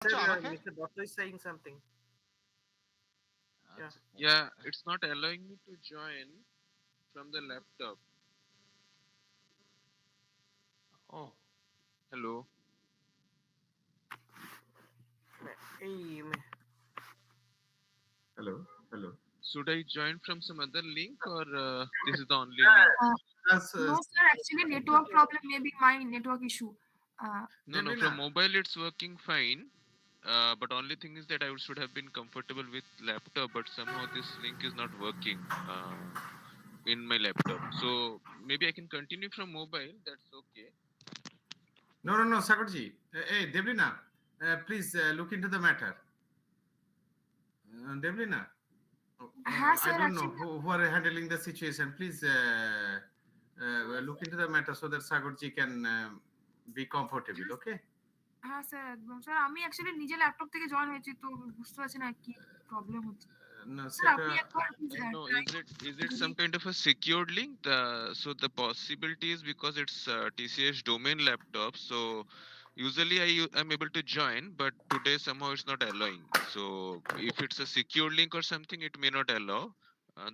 Sir, আমাকে Mr. Dotto is saying something. Yeah. Yeah, it's not allowing me to join from the laptop. Oh Hello. Hey, Hello, hello. Should I join from some other link or this is the only link? Uh, That's no, sir. Actually, network problem. Maybe my network issue. No, no, from Deblina. mobile it's working fine. But only thing is that I should have been comfortable with laptop, but somehow this link is not working in my laptop. So maybe I can continue from mobile. That's okay. No, Sagarji. Hey, Deblina, please look into the matter. Deblina, I Sir. don't know Actually, who are handling the situation. Please look into the matter so that Sagarji can be comfortable. Okay. Sir একদম sir আমি actually নিজে laptop থেকে join হয়েছি তো বুঝতে পারছি না কি প্রবলেম হচ্ছে No, স্যার আপনি একবার please No, try is it যদি some kind of a secured link? So the possibility is because it's TCS domain laptop. So usually I'm able to join, but today somehow it's not allowing. So if it's a secure link or something, it may not allow.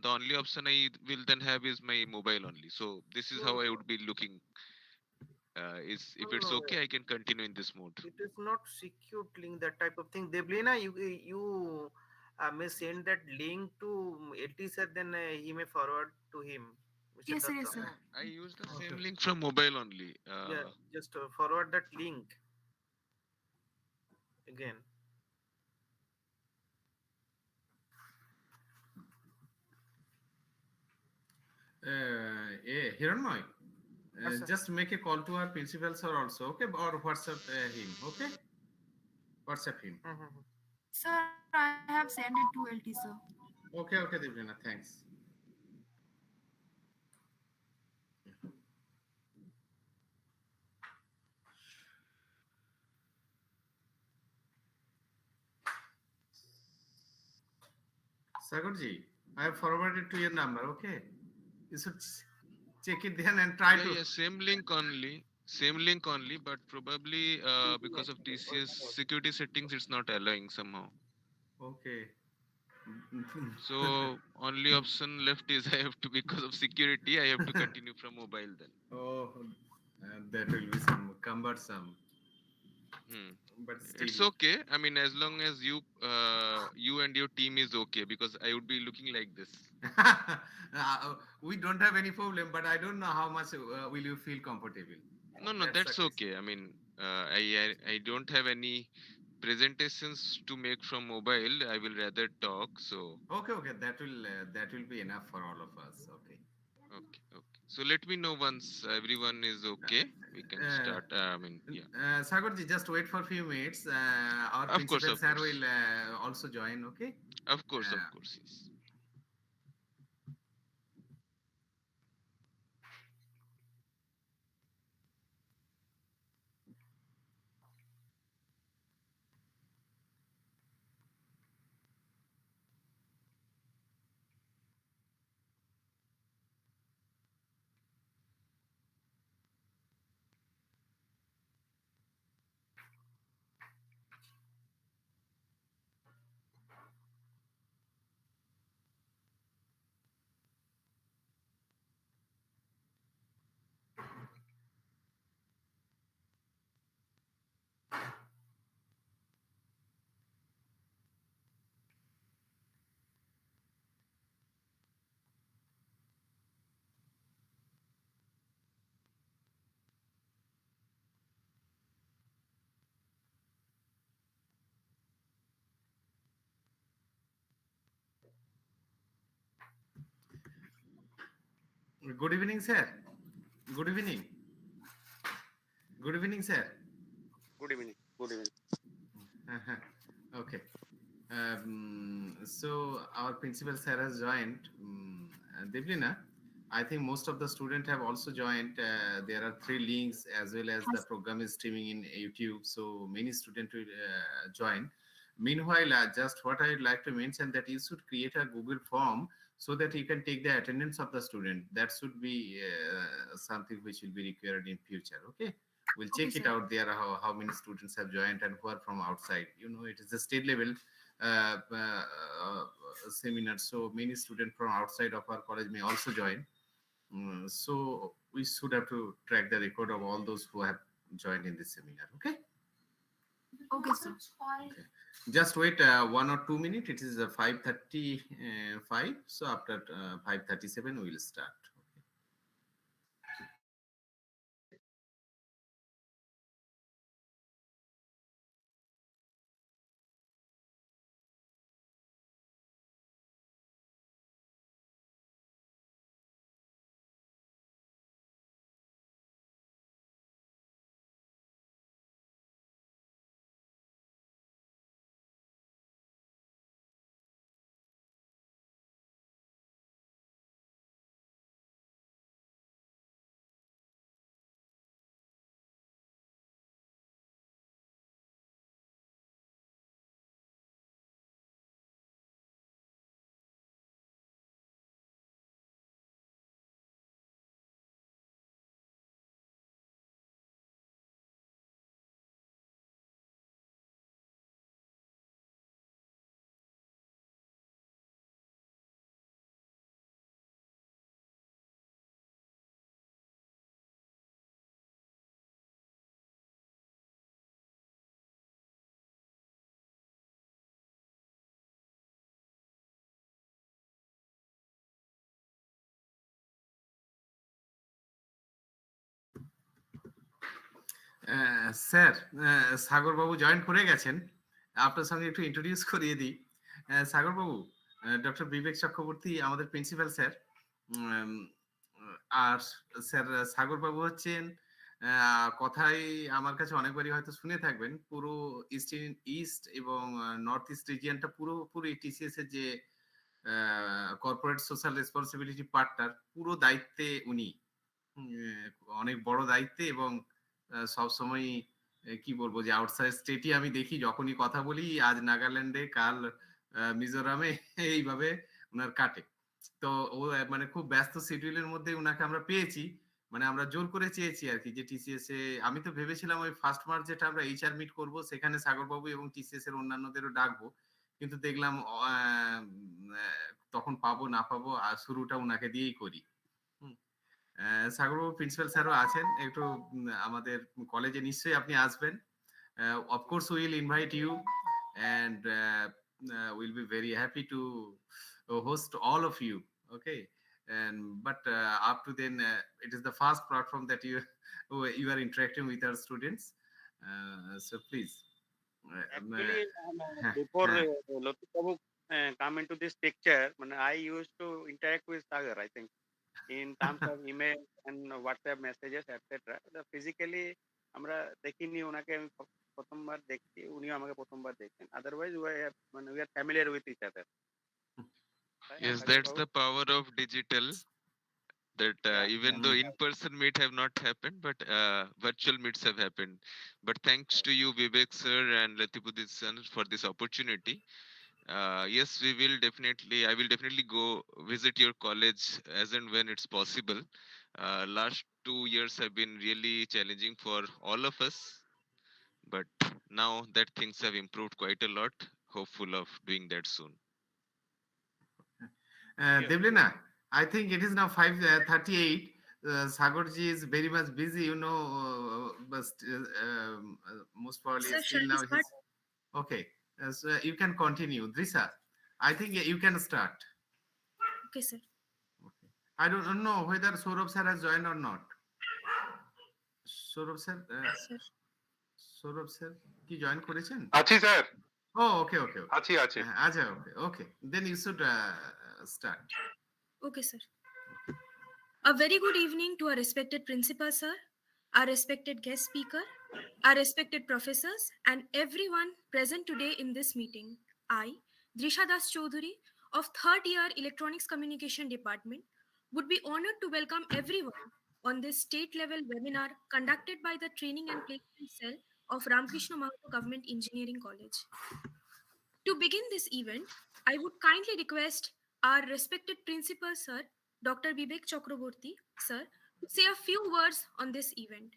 The only option I will then have is my mobile only. So this is how no, I would be looking. Is no, if it's no. okay, I can continue in this mode. It is not secured link, that type of thing. Deblina, you may send that link to LT sir, then he may forward to him, Mr. Yes Datta. Sir I use the okay. same link from mobile only. Yeah, just forward that link again. Hiranmoy, Yes, sir. just make a call to our principal sir also, okay? Or WhatsApp him, okay? WhatsApp him. Mhm. Sir I have send it to LT sir Okay, Deblina, thanks. Sagarji, I have forwarded to your number, okay? You should check it then and try Yeah, to. yeah, same link only, but probably because of TCS security settings, it's not allowing somehow. Okay. So only option left is I have to, because of security, I have to continue from mobile then. Oh, that will be some cumbersome, Hmm. but still. It's okay. I mean, as long as you and your team is okay, because I would be looking like this. We don't have any problem, but I don't know how much will you feel comfortable. No, no, That's the that's question. okay. I mean, I don't have any presentations to make from mobile. I will rather talk. So Okay, that will be enough for all of us. Okay. okay, okay. So let me know once everyone is okay. We can Uh, start. I mean, yeah. Sagarji, just wait for a few minutes. Our Of course, principal of sir course, will also join. Okay. of course, of Uh, course. Yes. good evening, sir. Good evening. Good evening, sir. Good evening good evening Okay. So our principal sir has joined. Devlina, I think most of the students have also joined. There are three links as well as the program is streaming in YouTube. So many students will join. Meanwhile, just what I'd like to mention that you should create a Google form so that you can take the attendance of the student. That should be something which will be required in future. Okay. We'll Okay, check it sir. out there how many students have joined and who are from outside. It is a state level seminar, so many students from outside of our college may also join. So we should have to track the record of all those who have joined in this seminar. Okay. Okay, sir. Okay. Just wait 1 or 2 minutes. It is 5:35. So after 5:37, we will start. Sir, Sagar Babu join করে গেছেন। আপনার সঙ্গে একটু introduce করিয়ে দিই। সাগর বাবু, doctor বিবেক চক্রবর্তী আমাদের principal sir. আর sir সাগর বাবু হচ্ছেন, কথাই আমার কাছে অনেকবারই হয়তো শুনে থাকবেন, পুরো ইস্ট এবং নর্থ ইস্ট রিজিয়নটা পুরোপুরি টিসিএস এর যে কর্পোরেট সোশ্যাল রেসপন্সিবিলিটি পার্টটার পুরো দায়িত্বে উনি, অনেক বড় দায়িত্বে, এবং সবসময় কি বলবো যে আউটসাইড স্টেটই আমি দেখি, যখনই কথা বলি আজ নাগাল্যান্ডে, কাল মিজোরামে, এইভাবে ওনার কাটে। তো ও মানে খুব ব্যস্ত শিডিউলের মধ্যে ওনাকে আমরা পেয়েছি, মানে আমরা জোর করে চেয়েছি আর কি যে টিসিএস এ। আমি তো ভেবেছিলাম ওই 1 মার্চ যেটা আমরা এইচআর মিট করব সেখানে সাগর বাবু এবং টিসিএস এর অন্যান্যদেরও ডাকবো, কিন্তু দেখলাম তখন পাবো না পাবো, আর শুরুটা ওনাকে দিয়েই করি। সাগরবাবু প্রিন্সিপাল স্যারও আছেন, একটু আমাদের কলেজে নিশ্চয়ই আপনি আসবেন। Of course will invite you, and we'll be very happy to host all of you. Okay. But up to then, it is the first platform that you are interacting with our students. So please. Actually, before Lotu Babu come into this picture, I used to interact with Sagar, I think, in terms of email and WhatsApp messages, etc. Physically, আমরা দেখিনি ওনাকে, আমি প্রথমবার দেখছি, উনিও আমাকে প্রথমবার দেখছেন। Otherwise we are familiar with each other. তাই না Yes, Sagar that's Babu? the power of digital. That Yeah, even that's though right. in-person meet have not happened, but virtual meets have happened. But thanks Right. to you, Vivek sir and Latipudit sir, for this opportunity. Yes, I will definitely go visit your college as and when it's possible. Last 2 years have been really challenging for all of us, but now that things have improved quite a lot, hopeful of doing that soon. Sure. Devlina, I think it is now 5:38. Sagarji is very much busy, but most probably Sir, shall still we now start? he's okay. So you can continue. Drisa, I think you can start. Okay, sir. Okay. I don't know whether Saurabh sir has joined or not. Saurabh sir, Sir. Saurabh sir, কি join করেছেন? আছি sir, Oh, okay, okay, okay. আছি আছি। আচ্ছা, okay, okay. Then you should start. Okay, sir. A very good evening to our respected principal, sir, our respected guest speaker, our respected professors, and everyone present today in this meeting. I, Drisha Das Chaudhary of 3rd year Electronics Communication Department, would be honored to welcome everyone on this state level webinar conducted by the Training and Placement Cell of Ramkrishna Mahato Government Engineering College. To begin this event, I would kindly request our respected principal, sir, Dr. Vivek Chakraborty, sir, to say a few words on this event.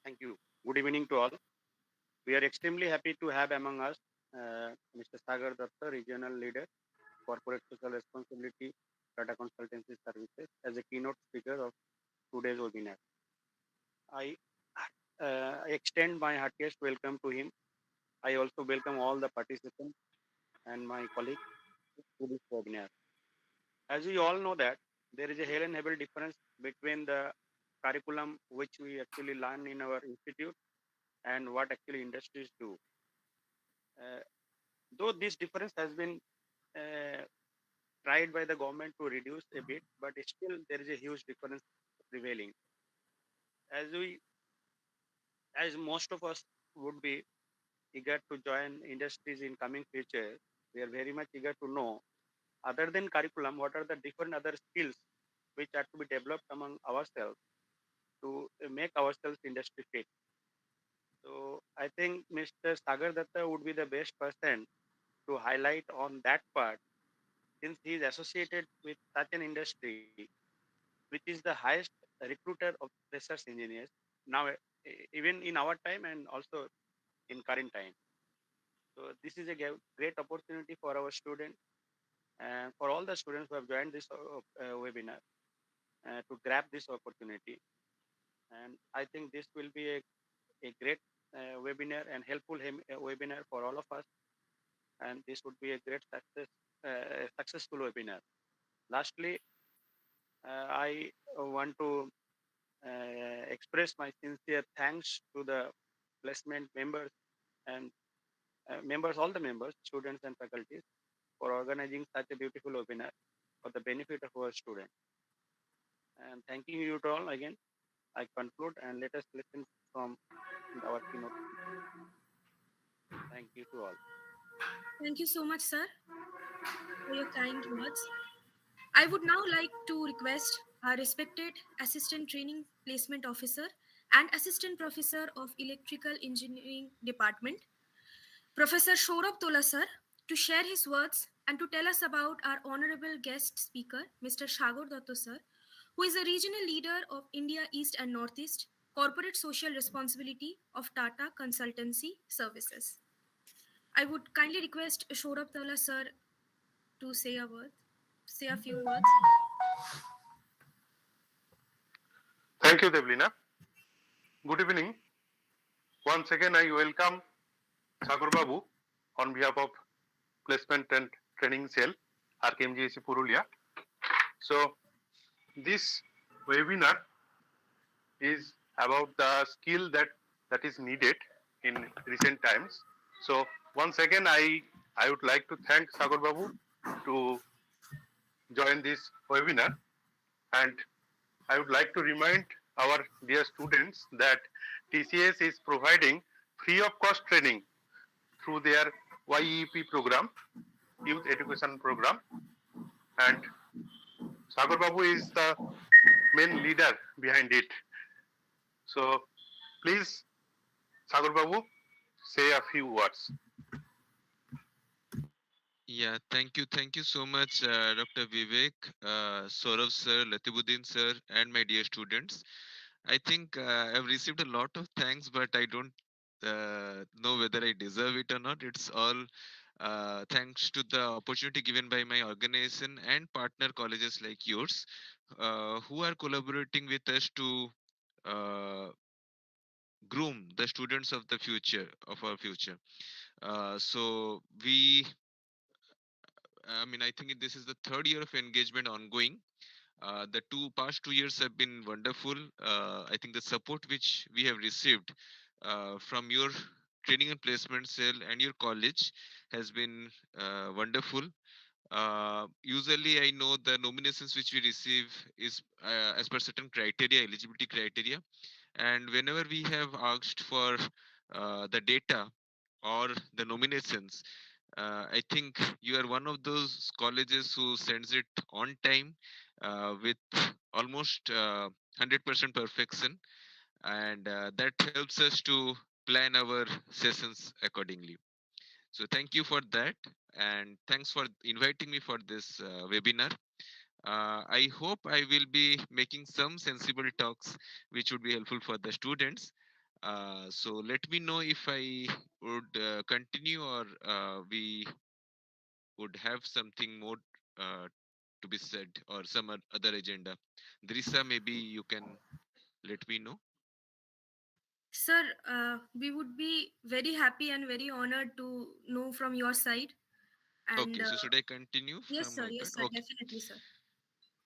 Thank you. Good evening to all. We are extremely happy to have among us Mr. Sagar Datta, Regional Leader, Corporate Social Responsibility, Data Consultancy Services, as a keynote speaker of today's webinar. I extend my heartiest welcome to him. I also welcome all the participants and my colleagues to this webinar. As we all know that there is a hell and heaven difference between the curriculum which we actually learn in our institute and what actually industries do. Uh, though this difference has been uh, tried by the government to reduce a bit, but still there is a huge difference prevailing. As we, as most of us would be eager to join industries in coming future, we are very much eager to know, other than curriculum, what are the different other skills which are to be developed among ourselves to make ourselves industry fit. So I think Mr. Sagar Datta would be the best person to highlight on that part, since he is associated with such an industry which is the highest recruiter of research engineers now, even in our time and also in current time. So this is a great opportunity for our students and for all the students who have joined this webinar to grab this opportunity. And I think this will be a great webinar and helpful webinar for all of us. And this would be a great successful webinar. Lastly, I want to express my sincere thanks to the placement members and members, all the members, students and faculties, for organizing such a beautiful webinar for the benefit of our students. And thanking you to all again. I conclude and let us listen from our keynote. Thank you to all. Thank you so much, sir, for your kind words. I would now like to request our respected Assistant Training Placement Officer and Assistant Professor of Electrical Engineering Department, Professor Shorab Tola sir, to share his words and to tell us about our honorable guest speaker, Mr. Shagor Datto sir, who is a regional leader of India East and Northeast Corporate Social Responsibility of Tata Consultancy Services. I would kindly request Shorab Tola sir to say a few words. Thank you, Devlina. Good evening. Once again, I welcome Sagar Babu on behalf of Placement and Training Cell, RKMGEC Purulia. So, this webinar is about the skill that is needed in recent times. So, once again, I would like to thank Sagar Babu to join this webinar, and I would like to remind our dear students that TCS is providing free of cost training through their YEP program, Youth Education Program, and Sagar Babu is the main leader behind it. So please, Sagar Babu, say a few words. Yeah, thank you so much, Dr. Vivek, Saurav sir, Latibuddin sir, and my dear students. I think I've received a lot of thanks, but I don't know whether I deserve it or not. It's all thanks to the opportunity given by my organization and partner colleges like yours, who are collaborating with us to uh, groom the students of the future, of our future. So we, I mean, I think this is the third year of engagement ongoing. The past 2 years have been wonderful. I think the support which we have received from your training and placement cell and your college has been wonderful. Usually, I know the nominations which we receive is as per certain criteria, eligibility criteria, and whenever we have asked for the data or the nominations, I think you are one of those colleges who sends it on time with almost 100% perfection, and that helps us to plan our sessions accordingly. So thank you for that, and thanks for inviting me for this webinar. I hope I will be making some sensible talks which would be helpful for the students. So let me know if I would continue, or we would have something more uh, to be said, or some other agenda. Drisa, maybe you can let me know. Sir, we would be very happy and very honored to know from your side. And Okay, so should I continue from my yes, part? sir, Okay, definitely, sir.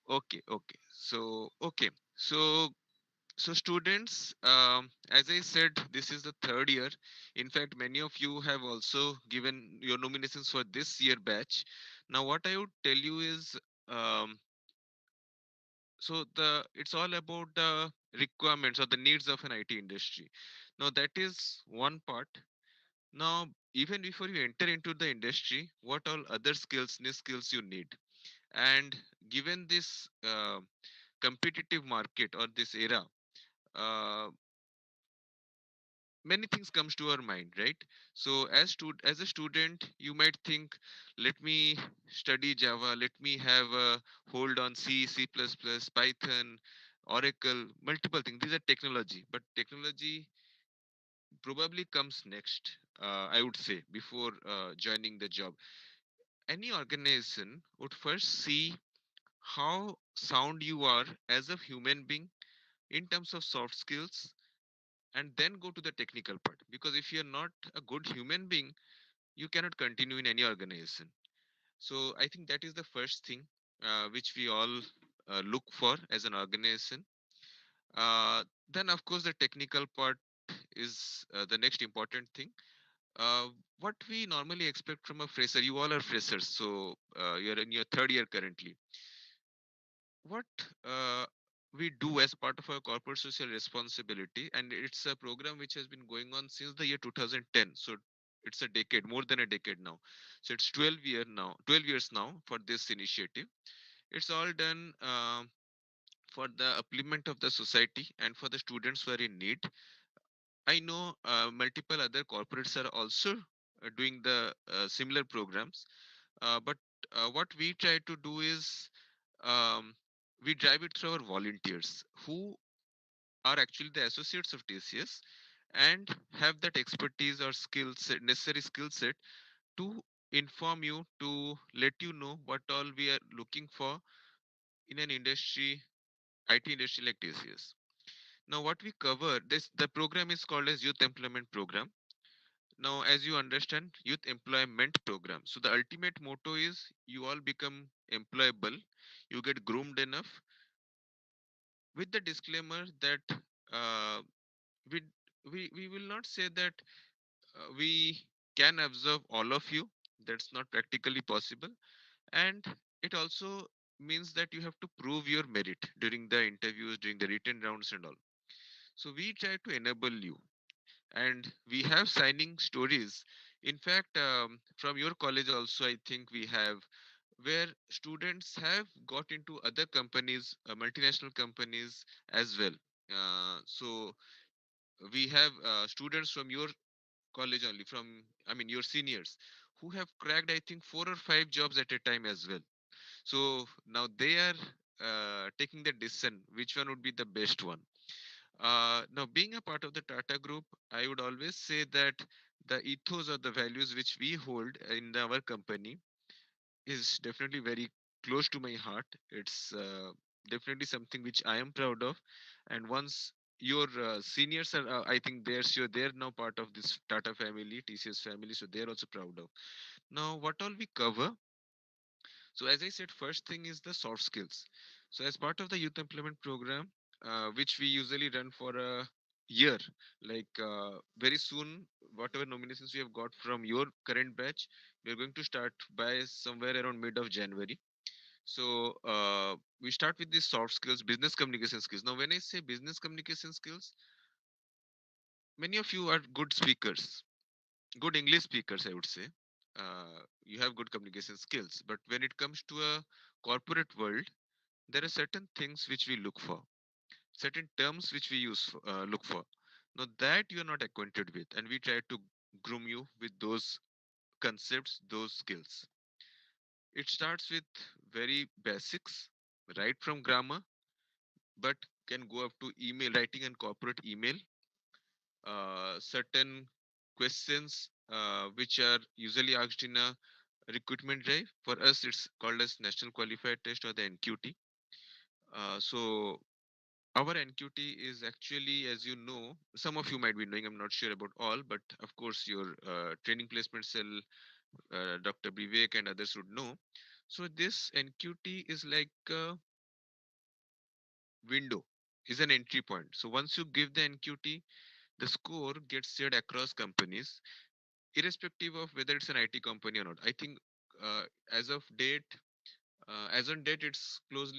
okay. So so students, as I said, this is the third year. In fact, many of you have also given your nominations for this year batch. Now, what I would tell you is, um, so the it's all about the requirements or the needs of an IT industry. Now, that is one part. Now, even before you enter into the industry, what all other skills, new skills you need? And given this competitive market or this era, uh, many things comes to our mind, right? So as a student, you might think, let me study Java, let me have a hold on C++, Python, Oracle, multiple things. These are technology, but technology probably comes next, I would say, before joining the job. Any organization would first see how sound you are as a human being in terms of soft skills, and then go to the technical part, because if you're not a good human being, you cannot continue in any organization. So I think that is the first thing which we all look for as an organization. Then of course the technical part is the next important thing. uh, what we normally expect from a fresher, you all are freshers, so you're in your third year currently. What we do as part of our corporate social responsibility, and it's a program which has been going on since the year 2010, so it's a decade, more than a decade now. So it's 12 years now for this initiative. It's all done for the upliftment of the society and for the students who are in need. I know multiple other corporates are also doing the similar programs, but what we try to do is, um, we drive it through our volunteers who are actually the associates of TCS and have that expertise or skill set, necessary skill set to inform you, to let you know what all we are looking for in an industry, IT industry like TCS. Now, what we cover, this the program is called as Youth Employment Program. Now, as you understand, Youth Employment Program. So the ultimate motto is you all become employable, you get groomed enough, with the disclaimer that uh, we, we will not say that we can observe all of you. That's not practically possible. And it also means that you have to prove your merit during the interviews, during the written rounds and all. So we try to enable you, and we have signing stories. In fact, from your college also, I think we have, where students have got into other companies, multinational companies as well. So we have students from your college only, from, I mean, your seniors, who have cracked, I think, 4 or 5 jobs at a time as well. So now they are taking the decision which one would be the best one. Now, being a part of the Tata Group, I would always say that the ethos or the values which we hold in our company is definitely very close to my heart. It's definitely something which I am proud of. And once your seniors are, I think they're sure they're now part of this Tata family, TCS family, so they're also proud of. Now, what all we cover? So, as I said, first thing is the soft skills. So, as part of the youth employment program, which we usually run for a year, like very soon, whatever nominations we have got from your current batch, we are going to start by somewhere around mid of January. So, we start with these soft skills, business communication skills. Now, when I say business communication skills, many of you are good speakers, good English speakers, I would say. You have good communication skills, but when it comes to a corporate world, there are certain things which we look for, certain terms which we look for. Now that you are not acquainted with, and we try to groom you with those concepts, those skills. It starts with very basics, right from grammar, but can go up to email writing and corporate email. certain questions which are usually asked in a recruitment drive. For us, it's called as National Qualified Test or the NQT. So our NQT is actually, as you know, some of you might be knowing, I'm not sure about all, but of course your training placement cell, Dr. Vivek and others would know. So this NQT is like a window, is an entry point. So once you give the NQT, the score gets shared across companies, irrespective of whether it's an IT company or not. I think uh, as of date, as on date, it's close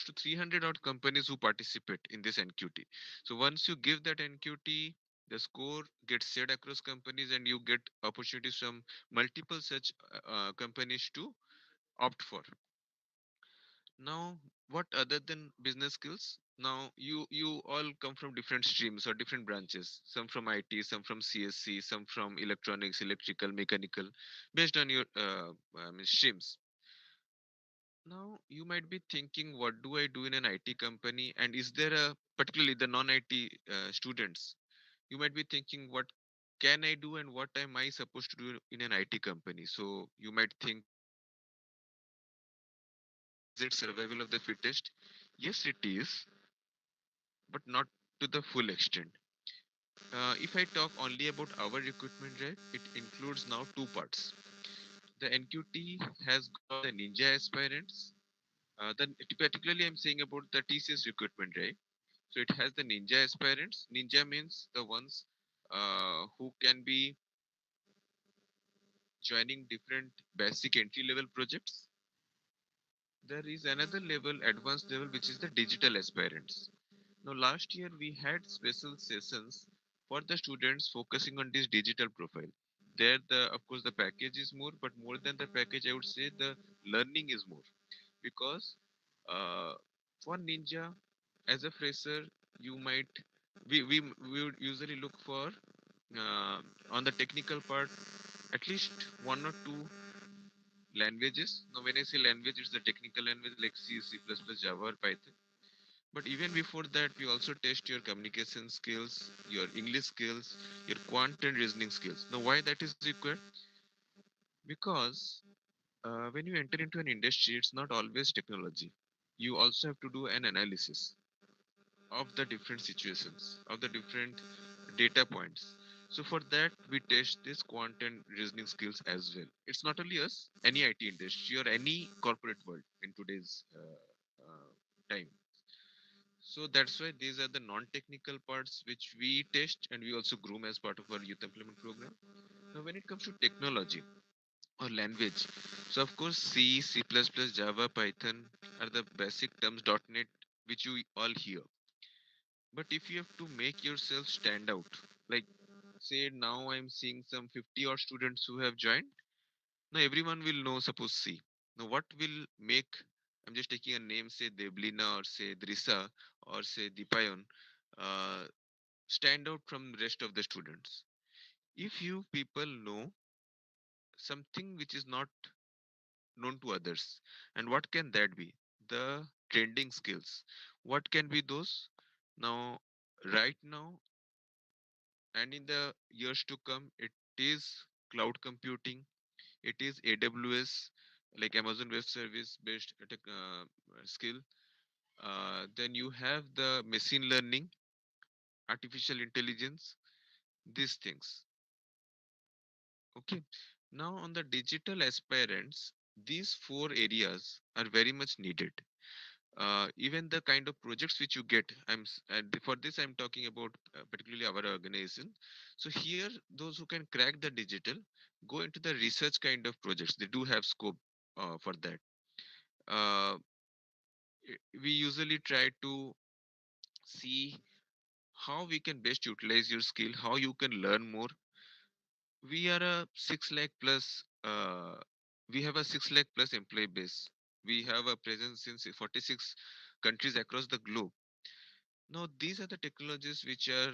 to 300 odd companies who participate in this NQT. So once you give that NQT, the score gets shared across companies, and you get opportunities from multiple such companies to opt for. Now, what other than business skills? Now, you all come from different streams or different branches. Some from IT, some from CSC, some from electronics, electrical, mechanical, based on your streams. Now, you might be thinking, what do I do in an IT company? And is there a, particularly the non-IT students, you might be thinking, what can I do and what am I supposed to do in an IT company? So you might think, is it survival of the fittest? Yes, it is, but not to the full extent. If I talk only about our recruitment drive, it includes now two parts. The NQT has got the Ninja aspirants. Particularly, I'm saying about the TCS recruitment drive. So it has the Ninja aspirants. Ninja means the ones who can be joining different basic entry level projects. There is another level, advanced level, which is the digital aspirants. Now, last year we had special sessions for the students focusing on this digital profile. There, of course, the package is more, but more than the package, I would say the learning is more, because uh, for Ninja, as a fresher, you might we would usually look for uh, on the technical part at least one or two languages. Now, when I say language, it's the technical language like C, C++, Java, or Python. But even before that, we also test your communication skills, your English skills, your quant and reasoning skills. Now, why that is required? Because when you enter into an industry, it's not always technology. You also have to do an analysis of the different situations, of the different data points. So for that, we test this quant and reasoning skills as well. It's not only us, any IT industry or any corporate world in today's time. So that's why these are the non-technical parts which we test and we also groom as part of our youth employment program. Now, when it comes to technology or language, so of course C, C++, Java, Python are the basic terms. .NET, which you all hear. But if you have to make yourself stand out, like say now I'm seeing some 50 odd students who have joined. Now everyone will know, suppose C. Now what will make, I'm just taking a name, say Deblina or say Drisa or say Dipayon, uh, stand out from the rest of the students. If you people know something which is not known to others, and what can that be? The trending skills. What can be those? Now, right now, and in the years to come, it is cloud computing, it is AWS, like Amazon Web Service based skill. Then you have the machine learning, artificial intelligence, these things. Okay. Now, on the digital aspirants, these four areas are very much needed. Even the kind of projects which you get, for this I'm talking about particularly our organization. So here, those who can crack the digital go into the research kind of projects. They do have scope for that. Uh, we usually try to see how we can best utilize your skill, how you can learn more. We are a 6 lakh plus, we have a 6 lakh plus employee base. We have a presence in 46 countries across the globe. Now, these are the technologies which are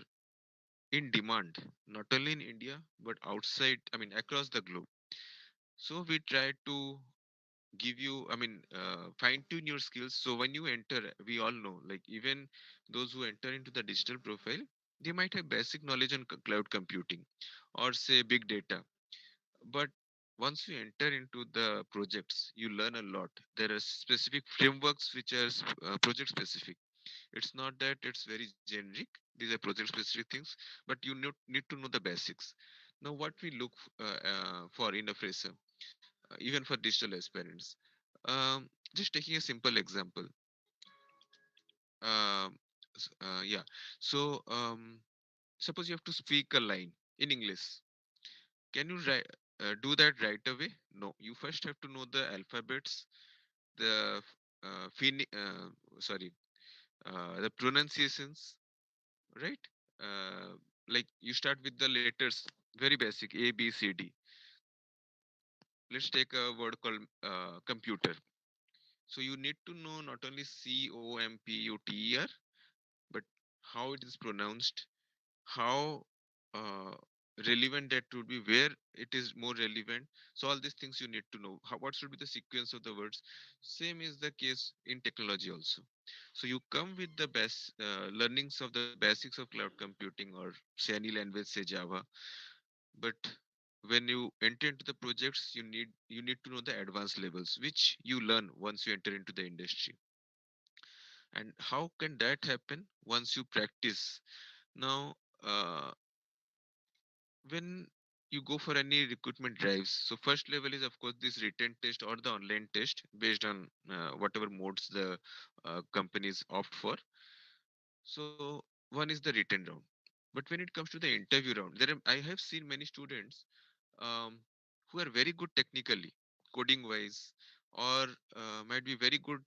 in demand, not only in India, but outside, I mean, across the globe. So we try to give you, fine tune your skills. So when you enter, we all know, like even those who enter into the digital profile, They might have basic knowledge on cloud computing or say big data, but once you enter into the projects, you learn a lot. There are specific frameworks which are project specific. It's not that it's very generic. These are project specific things, but you need to know the basics. Now, what we look for in a fresher, even for digital aspirants, just taking a simple example. Um, yeah. So, suppose you have to speak a line in English. Can you do that right away? No. You first have to know the alphabets, the sorry, the pronunciations, right? Uh, like you start with the letters, very basic A, B, C, D. Let's take a word called computer. So you need to know not only COMPUTER, but how it is pronounced, how uh, relevant that would be, where it is more relevant. So all these things you need to know. What should be the sequence of the words? Same is the case in technology also. So you come with the best learnings of the basics of cloud computing or say any language, say Java, but when you enter into the projects, you need to know the advanced levels, which you learn once you enter into the industry. And how can that happen? Once you practice. Now, when you go for any recruitment drives, so first level is of course this written test or the online test based on whatever modes the companies opt for. So one is the written round, but when it comes to the interview round, I have seen many students um, who are very good technically, coding wise, or might be very good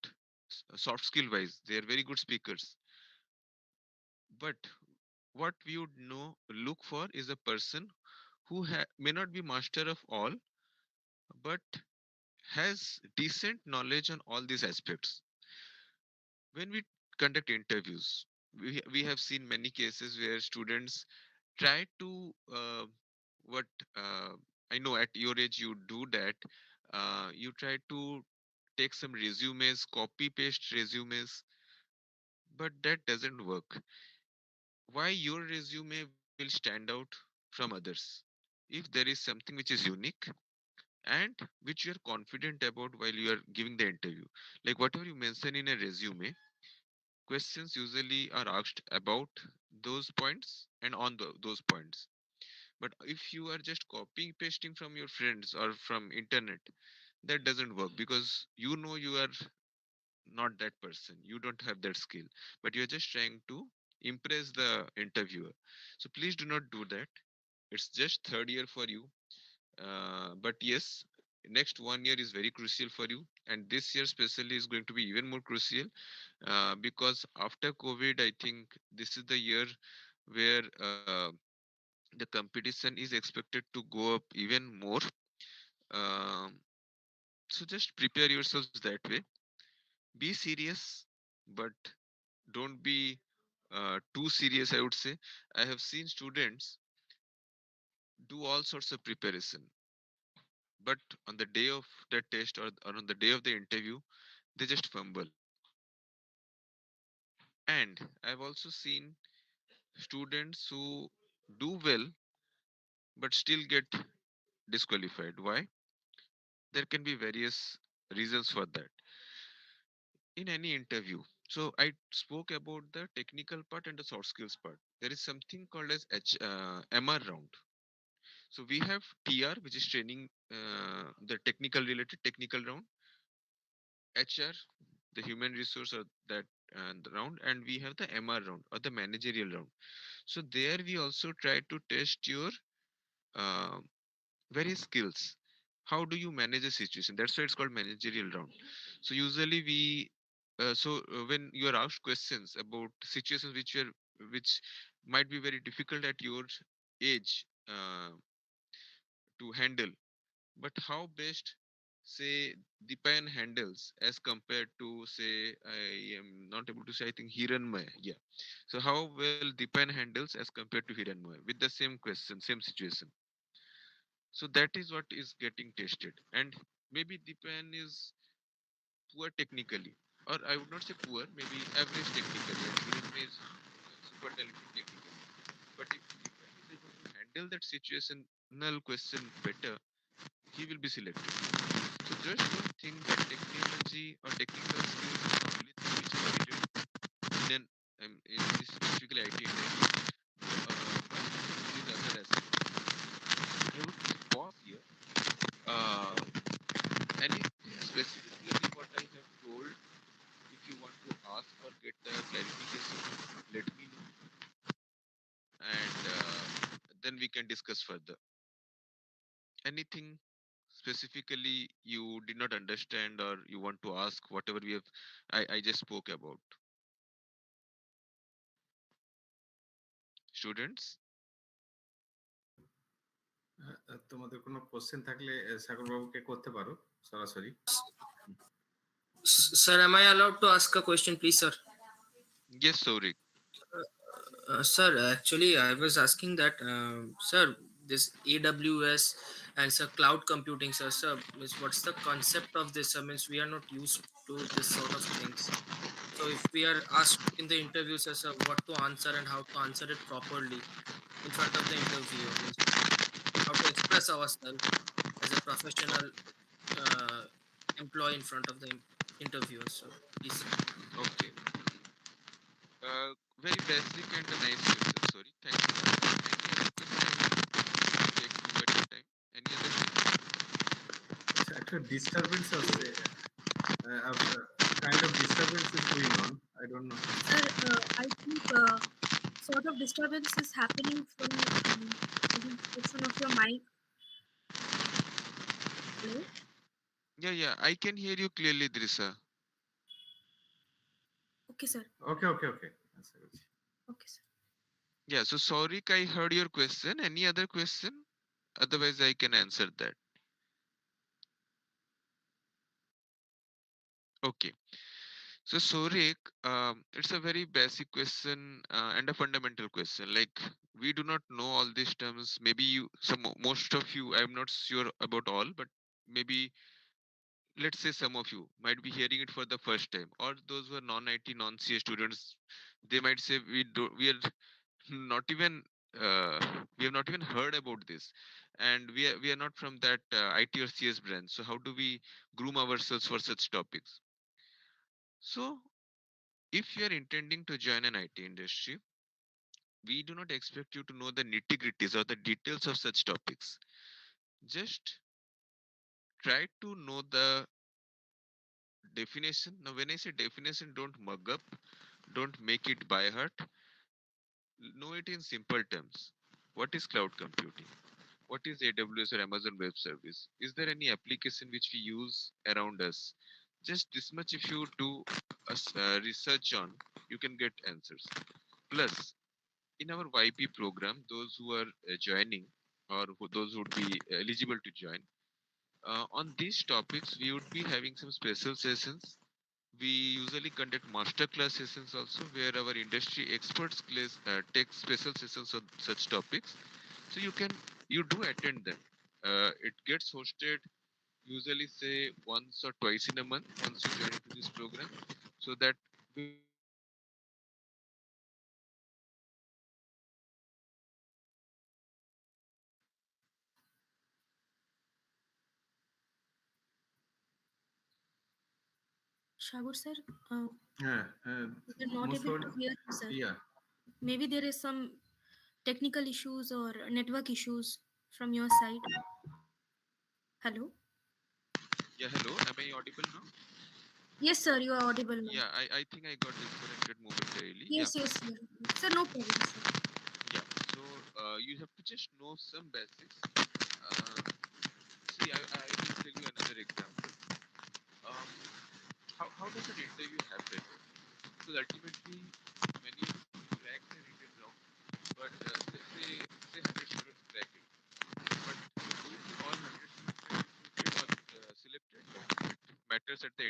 soft skill wise. They are very good speakers, but what we would know look for is a person who may not be master of all, but has decent knowledge on all these aspects. When we conduct interviews, we have seen many cases where students try to what I know at your age you do that. You try to take some resumes, copy paste resumes, but that doesn't work. Why your resume will stand out from others? If there is something which is unique and which you are confident about while you are giving the interview, like whatever you mention in a resume, questions usually are asked about those points and on those points. But if you are just copying pasting from your friends or from internet, that doesn't work because you know you are not that person, you don't have that skill, but you're just trying to impress the interviewer. So please do not do that. It's just third year for you. But yes, next 1 year is very crucial for you, and this year especially is going to be even more crucial because after COVID, I think this is the year where the competition is expected to go up even more. Um, so just prepare yourselves that way. Be serious, but don't be too serious, I would say. I have seen students do all sorts of preparation, but on the day of the test or on the day of the interview, they just fumble. And I've also seen students who do well but still get disqualified. Why? There can be various reasons for that in any interview. So I spoke about the technical part and the soft skills part. There is something called as MR round. So we have TR, which is training, the technical related technical round, HR, the human resource or that the round, and we have the MR round or the managerial round. So there we also try to test your uh, various skills. How do you manage a situation? That's why it's called managerial round. So usually when you are asked questions about situations which might be very difficult at your age to handle, but how best say Dipayan handles as compared to say I am not able to say I think Hiranmaya. Yeah. So how well Dipayan handles as compared to Hiranmaya with the same question, same situation. So that is what is getting tested. And maybe Dipan is poor technically, or I would not say poor, maybe average technically, and Hiranmaya is super talented technically. But if he is able to handle that situational question better, he will be selected. So just don't think that technology or technical skills is the only thing which is needed in an in this specifically IT industry. These other aspects. I would pause here. Uh, and specifically what I have told, if you want to ask or get a clarification, let me know, and then we can discuss further. Anything specifically you did not understand or you want to ask, whatever I just spoke about. Students? তোমাদের কোনো question থাকলে সাগর বাবুকে করতে পারো সরাসরি। Sir, am I allowed to ask a question, please, sir? Yes, Saurik. Sir, actually, I was asking that, sir, this AWS and sir, cloud computing, sir, means what's the concept of this? Means we are not used to this sort of things. So if we are asked in the interview, sir, what to answer and how to answer it properly in front of the interviewer, means how to express ourselves as a professional uh, employee in front of the interviewer. So please, sir. Okay. Very basic and a nice question. Sorry. Thank you. Any other question? I will take 2 at a time. Any other question? আচ্ছা, একটা disturbance হচ্ছে, kind of disturbance is going on, I don't know. Sir, I think sort of disturbance is happening from the portion of your mic. Hello? Yeah. I can hear you clearly, Drisa. Okay, sir. ওকে ওকে ওকে, আচ্ছা বলছি। Okay, sir. Yeah. So, Saurik, I heard your question. Any other question? Otherwise, I can answer that. Okay. So, Sorik, it's a very basic question and a fundamental question. Like, we do not know all these terms. Maybe most of you, I'm not sure about all, but maybe let's say some of you might be hearing it for the first time, or those who are non-IT, non-CA students, they might say we are not even we have not even heard about this, and we are not from that IT or CS branch. So, how do we groom ourselves for such topics? So, if you are intending to join an IT industry, we do not expect you to know the nitty gritties or the details of such topics. Just try to know the definition. Now, when I say definition, don't mug up, don't make it by heart. Know it in simple terms. What is cloud computing? What is AWS or Amazon Web Service? Is there any application which we use around us? Just this much, if you do research on, you can get answers. Plus, in our YP program, those who are joining or those who would be eligible to join, on these topics, we would be having some special sessions. We usually conduct masterclass sessions also, where our industry experts take special sessions on such topics. So you do attend them. It gets hosted usually say once or twice in a month once you join into this program, so that when you are joining the program, you will be Shagur, sir, হ্যাঁ, we're not most able to hear you, sir. Yeah. Maybe there is some technical issues or network issues from your side. Hello? yeah. Hello, am I audible now? Yes, sir, you are audible now. Yeah, I think I got disconnected momentarily. Yeah, Yes, sir. Sir, no problem, sir. yeah. So you have to just know some basics. See, I will tell you another example. Um, how does an interview happen? So ultimately, many crack the written round, but say 100 students crack it. But all 100 students recruited or selected, it matters at the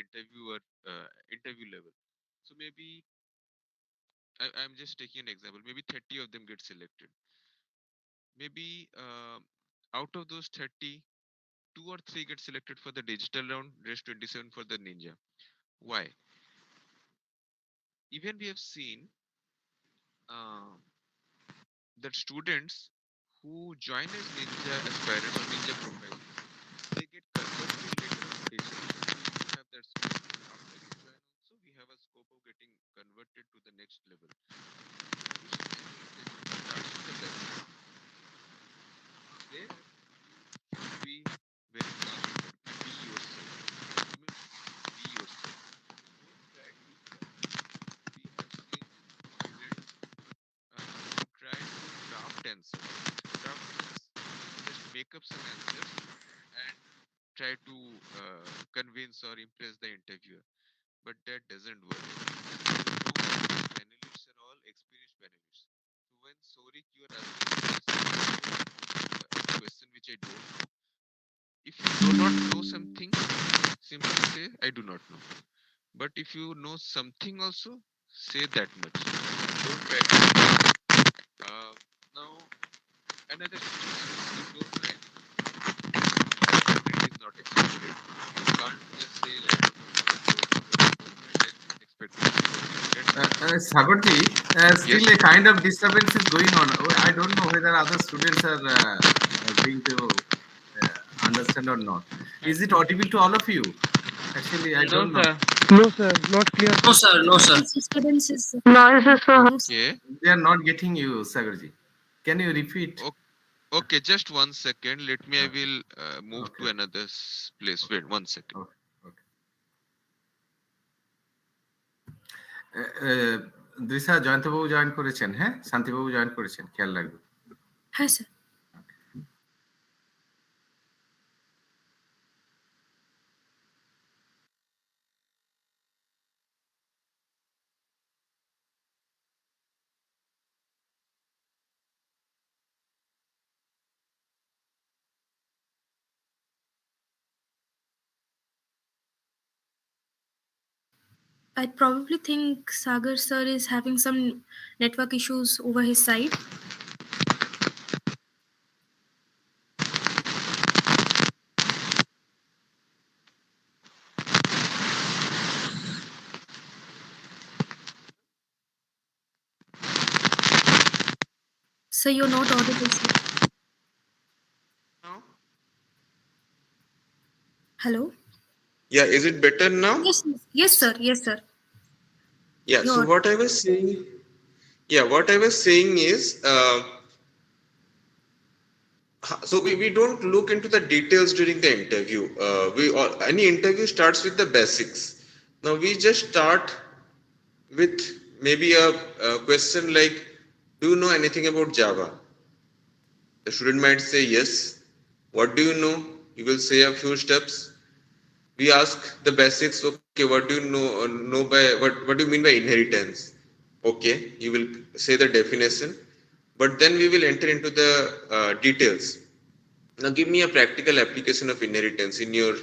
interview level. So maybe I'm just taking an example. Maybe 30 of them get selected. Maybe out of those 30, two or three get selected for the digital round, rest 27 for the ninja. Why? Even we have seen uh, that students who join as ninja aspirants or ninja profiles, they get converted later on later. We have that scope. After you join also, we have a scope of getting converted to the next level. Each and every interview starts with the basics. There you can be very confident. Be yourself. You mean be yourself. Don't try to we have seen students who try to craft answers. Craft means just make up some answers and try to convince or impress the interviewer. But that doesn't work. You know, these panelists are all experienced panelists. So when Sorik, you are asking me a question which I don't know. If you do not know something, simply say I do not know. But if you know something also, say that much. Don't try to. Now another situation. You don't know anything. It is not expected. You can't just say like I don't know and expect it. That's Sagarji, yes. still a kind of disturbance is going on. Oh, I don't know whether other students are going to understand or not. Is it audible to all of you? Actually, I No, don't know. sir. No, sir, not clear, No, sir. sir. No, sir. Disturbance is Noise is so Okay. They are not getting you, Sagarji. Can you repeat? Okay. Just 1 second. Let me. I Okay, will move okay, to another place. Wait 1 second. okay, okay. Drisha জয়ন্তবাবু join করেছেন, হ্যাঁ, শান্তিবাবু join করেছেন, খেয়াল রাখবেন। Hi, sir. I probably think Sagar sir is having some network issues over his side. So you're not audible, sir. Now. Hello? Yeah, is it better now? Yes, sir. Yes, sir. Yeah, so You're what I was saying, is, so we don't look into the details during the interview. Any interview starts with the basics. Now we just start with maybe a question like, do you know anything about Java? The student might say yes. What do you know? You will say a few steps. We ask the basics. Okay, what do you know by what do you mean by inheritance? Okay, you will say the definition, but then we will enter into the details. Now give me a practical application of inheritance in your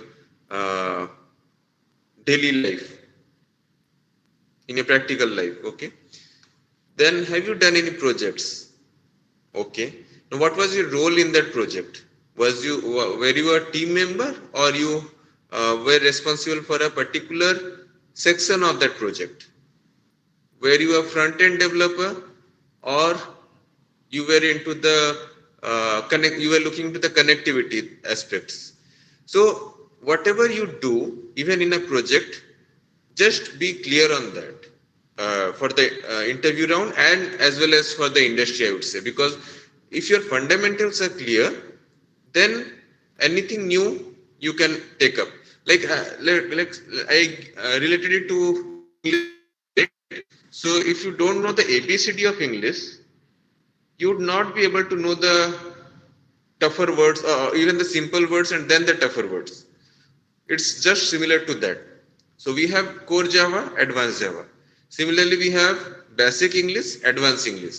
uh, daily life, in your practical life. Okay, then have you done any projects? Okay, now what was your role in that project? Were you a team member, or you were responsible for a particular section of that project? Were you a front end developer, or you were into the connect? You were looking to the connectivity aspects. So whatever you do, even in a project, just be clear on that for the interview round and as well as for the industry, I would say, because if your fundamentals are clear, then anything new you can take up. Like I related it to English, right? So if you don't know the ABCD of English, you would not be able to know the tougher words, even the simple words and then the tougher words. It's just similar to that. So we have core Java, advanced Java. Similarly, we have basic English, advanced English.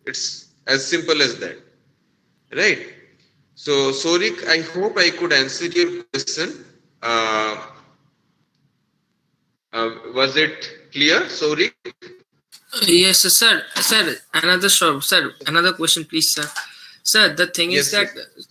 It's as simple as that, right? So Sorik, I hope I could answer your question. Uh, was it clear, Sorik? Yes, sir. Sir, another question, please, sir. Sir, the thing is Yes, that, yes.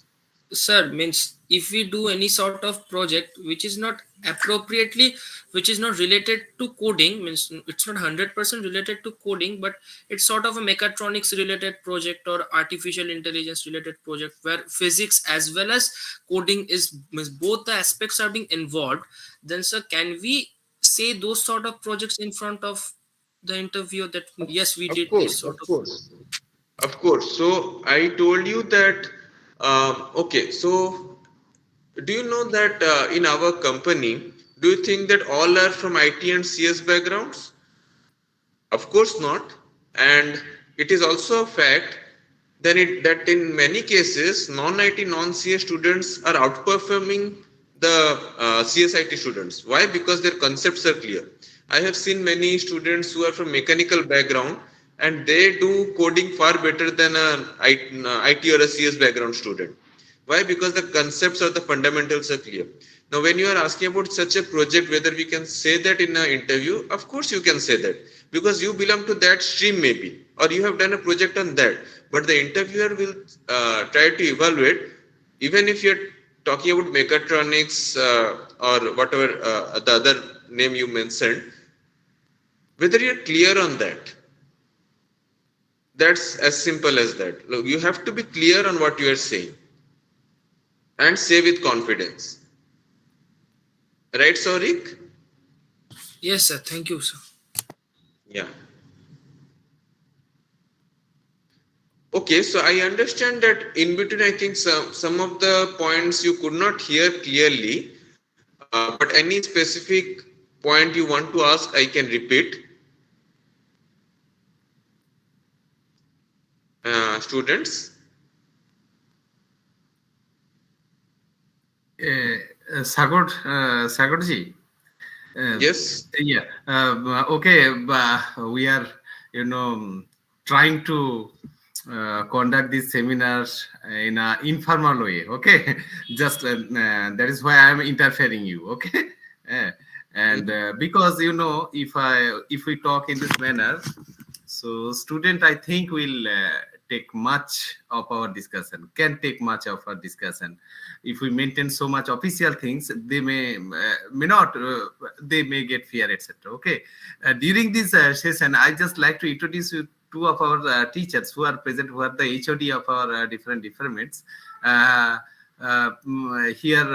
sir, means if we do any sort of project which is not appropriately, which is not related to coding, means it's not 100% related to coding, but it's sort of a mechatronics related project or artificial intelligence related project where physics as well as coding is, means both the aspects are being involved, then sir, can we say those sort of projects in front of the interviewer that yes, we Of did this course, sort of of. course, of course. So I told you that. Okay, so do you know that in our company, do you think that all are from IT and CS backgrounds? Of course not. And it is also a fact that in many cases, non-IT, non-CS students are outperforming the CSIT students. Why? Because their concepts are clear. I have seen many students who are from mechanical background and they do coding far better than an IT or a CS background student. Why? Because the concepts or the fundamentals are clear. Now, when you are asking about such a project, whether we can say that in an interview, of course you can say that because you belong to that stream maybe, or you have done a project on that. But the interviewer will try to evaluate, even if you're talking about mechatronics or whatever the other name you mentioned, whether you're clear on that. That's as simple as that. Look, you have to be clear on what you are saying and say with confidence. Right, Saurik? Yes sir, thank you sir. Yeah. Okay, so I understand that in between, I think some of the points you could not hear clearly, but any specific point you want to ask, I can repeat. Students? Sagarji. Yes. Yeah. Okay. We are, you know, trying to conduct these seminars in an informal way. Okay. Just that is why I am interfering you. Okay. And because if we talk in this manner, so student I think will take much of our discussion. Can take much of our discussion. If we maintain so much official things, they may not. They may get fear, etc. Okay. During this session, I just like to introduce you two of our teachers who are present, who are the HOD of our different departments. Here,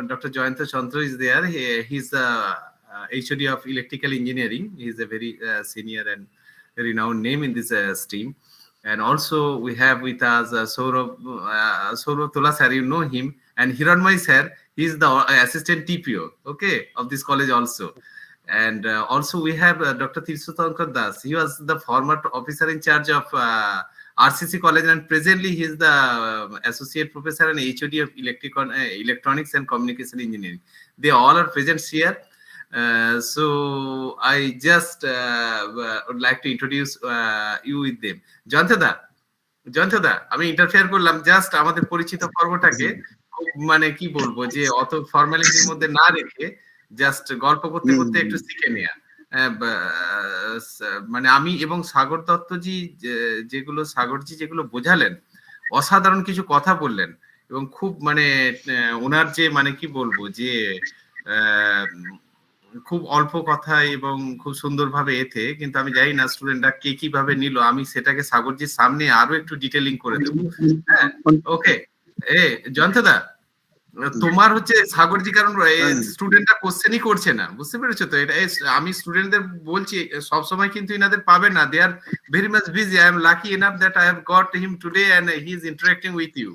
Dr. Jayanta Chandra is there. He's the HOD of electrical engineering. He's a very senior and renowned name in this stream. And also we have with us Saurav Tola sir, you know him, and Hiranmay sir, he's the assistant TPO, okay, of this college also. And also we have Dr. Tirshatankar Das. He was the former officer in charge of RCC college, and presently he is the associate professor and HOD of electronics and communication engineering. They all are present here. So I just would like to introduce you with them. জয়ন্তদা আমি interfere করলাম just আমাদের পরিচিত পর্বটাকে মানে কি বলবো যে অত ফর্মালিটির মধ্যে না রেখে জাস্ট গল্প করতে করতে একটু শিখে নেয়া। মানে আমি এবং সাগর দত্তজি সাগরজি যেগুলো বোঝালেন, অসাধারণ কিছু কথা বললেন এবং খুব মানে ওনার যে মানে কি বলবো যে খুব অল্প কথায় এবং খুব সুন্দরভাবে এতে, কিন্তু আমি জানি না স্টুডেন্টরা কে কিভাবে নিল। আমি সেটাকে সাগরজির সামনে আরো একটু ডিটেলিং করে দেবো। হ্যাঁ, ওকে। জয়ন্তদা, তোমার হচ্ছে সাগরজি, কারণ স্টুডেন্টরা কোশ্চেনই করছে না, বুঝতে পেরেছো তো? এটা আমি স্টুডেন্টদের বলছি সবসময় কিন্তু ইনাদের পাবে না, they are very much busy. I am lucky enough that I have got him today and he is interacting with you.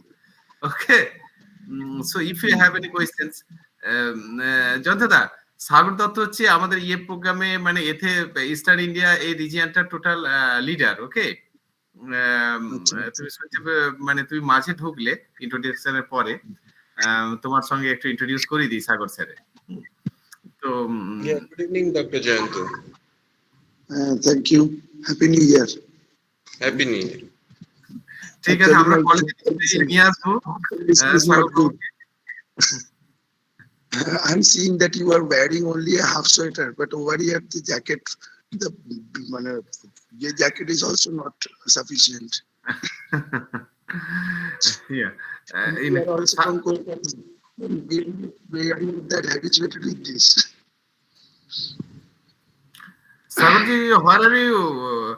Okay, so if you have any questions. জয়ন্তদা, সাগর দত্ত হচ্ছে আমাদের ইয়ে প্রোগ্রামে মানে এতে ইস্টার্ন ইন্ডিয়া এই রিজিয়নটার টোটাল লিডার। ওকে, তুমি মানে তুমি মাঝে ঢুকলে ইন্ট্রোডাকশনের পরে, তোমার সঙ্গে একটু ইন্ট্রোডিউস করে দিই সাগর স্যারে। তো good evening doctor Jayanta. Thank you, happy new year. Happy new year. ঠিক আছে, আমরা কলেজে নিয়ে আসবো। I'm seeing that you are wearing only a half sweater, but over here the jacket, the jacket is also not sufficient. Yeah. We are also from Kolkata. We are not that habituated with this. Sagarji, where are you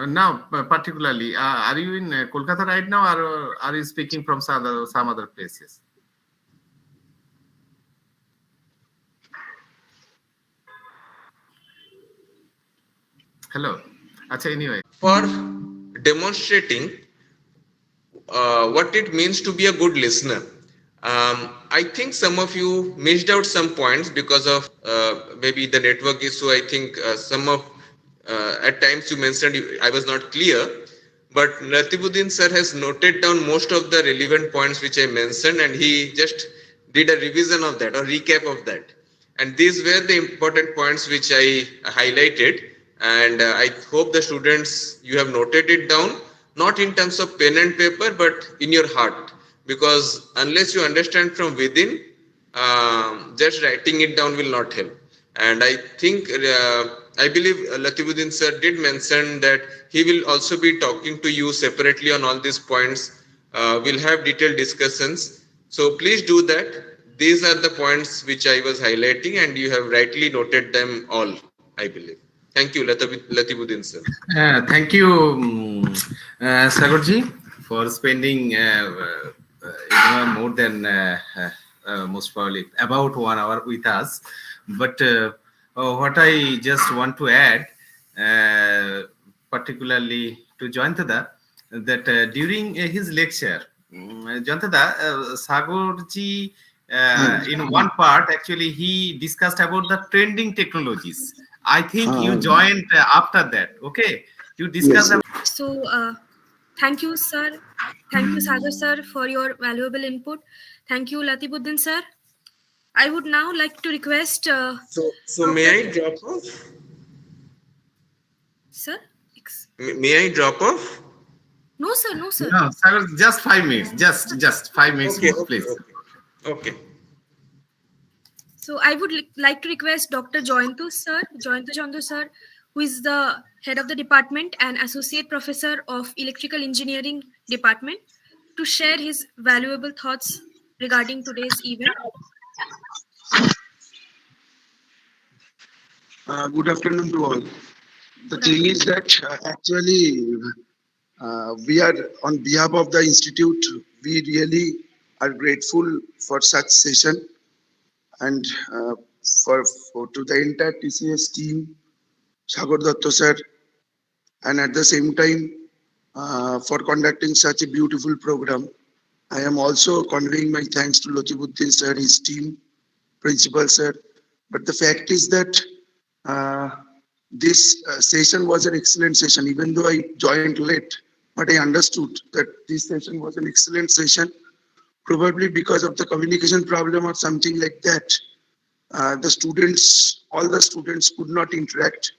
now, particularly? Are you in Kolkata right now, or are you speaking from some other places? Hello. Acha, anyway. For demonstrating what it means to be a good listener. I think some of you missed out some points because of maybe the network issue. I think some of at times you mentioned I was not clear, but Natibuddin sir has noted down most of the relevant points which I mentioned, and he just did a revision of that or recap of that. And these were the important points which I highlighted, and I hope the students you have noted it down, not in terms of pen and paper, but in your heart, because unless you understand from within, just writing it down will not help. And I think, I believe Latibuddin sir did mention that he will also be talking to you separately on all these points. We'll have detailed discussions. So please do that. These are the points which I was highlighting, and you have rightly noted them all, I believe. Thank you, Latibuddin sir. Thank you, Sagarji, for spending more than most probably about 1 hour with us. But what I just want to add, particularly to Joyantada, that during his lecture, Joyantada, Sagarji, in one part, actually, he discussed about the trending technologies. I think you joined after that. Okay, you discussed. Yes, So, thank you, sir. Thank you, Sagar sir, for your valuable input. Thank you, Latibuddin sir. I would now like to request So may Dr. I drop off? Sir? May I drop off? No, sir. No, sir. No, Sagar, just 5 minutes. Just 5 minutes Okay, more, please. okay. So I would like to request Dr. Joyantu Chandu sir, who is the head of the department and associate professor of electrical engineering department, to share his valuable thoughts regarding today's event. good afternoon to all. The thing is that actually we are on behalf of the institute. We really are grateful for such session and for to the entire TCS team, Sagar Datta sir, and at the same time for conducting such a beautiful program. I am also conveying my thanks to Lotibuddin sir, his team, principal sir. But the fact is that uh, this session was an excellent session, even though I joined late. But I understood that this session was an excellent session, probably because of the communication problem or something like that. All the students could not interact.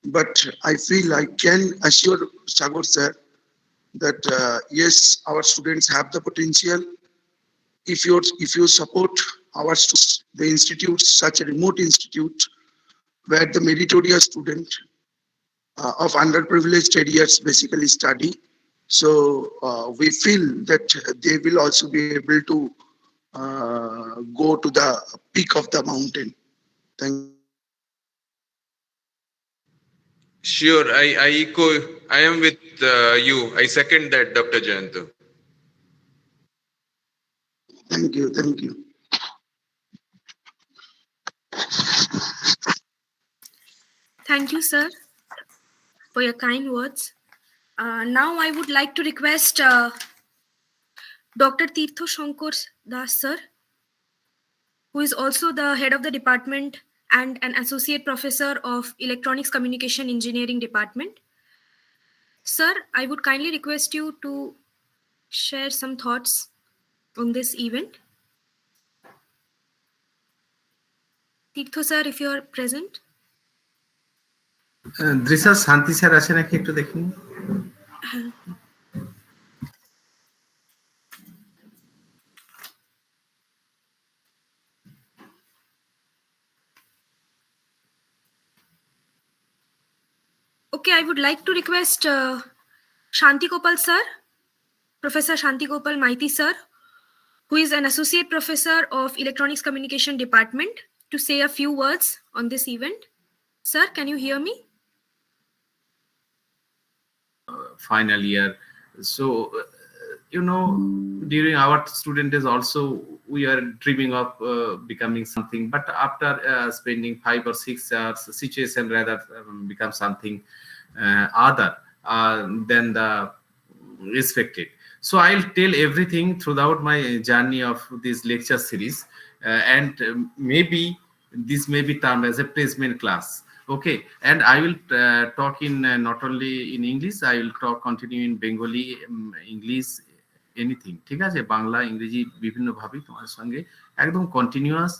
But I feel I can assure Sagar sir that yes, our students have the potential. If you support our students, the institute, such a remote institute, where the meritorious student of underprivileged areas basically study. So we feel that they will also be able to go to the peak of the mountain. Thank you. Sure, I echo, I am with you. I second that, Dr. Jayantu. Thank you. Thank you. Thank you, sir, for your kind words. Now I would like to request Dr. Tirtho Shankar Das, sir, who is also the head of the department and an associate professor of electronics communication engineering department. Sir, I would kindly request you to share some thoughts on this event. Tirtho sir, if you are present. দৃশ্যা শান্তি sir আছে নাকি একটু দেখুন। Okay, I would like to request Shanti Gopal sir Professor Shanti Gopal Maiti sir, who is an associate professor of Electronics Communication Department, to say a few words on this event. Sir, can you hear me? Final year. So, during our student days also, we are dreaming of becoming something. But after spending 5 or 6 years, the situation rather becomes something other than the expected. So I'll tell everything throughout my journey of this lecture series, and maybe this may be termed as a placement class. Okay, and I will talk in not only in English, I will continue in Bengali, English, anything. ঠিক আছে, বাংলা ইংরেজি বিভিন্ন ভাবে তোমার সঙ্গে একদম continuous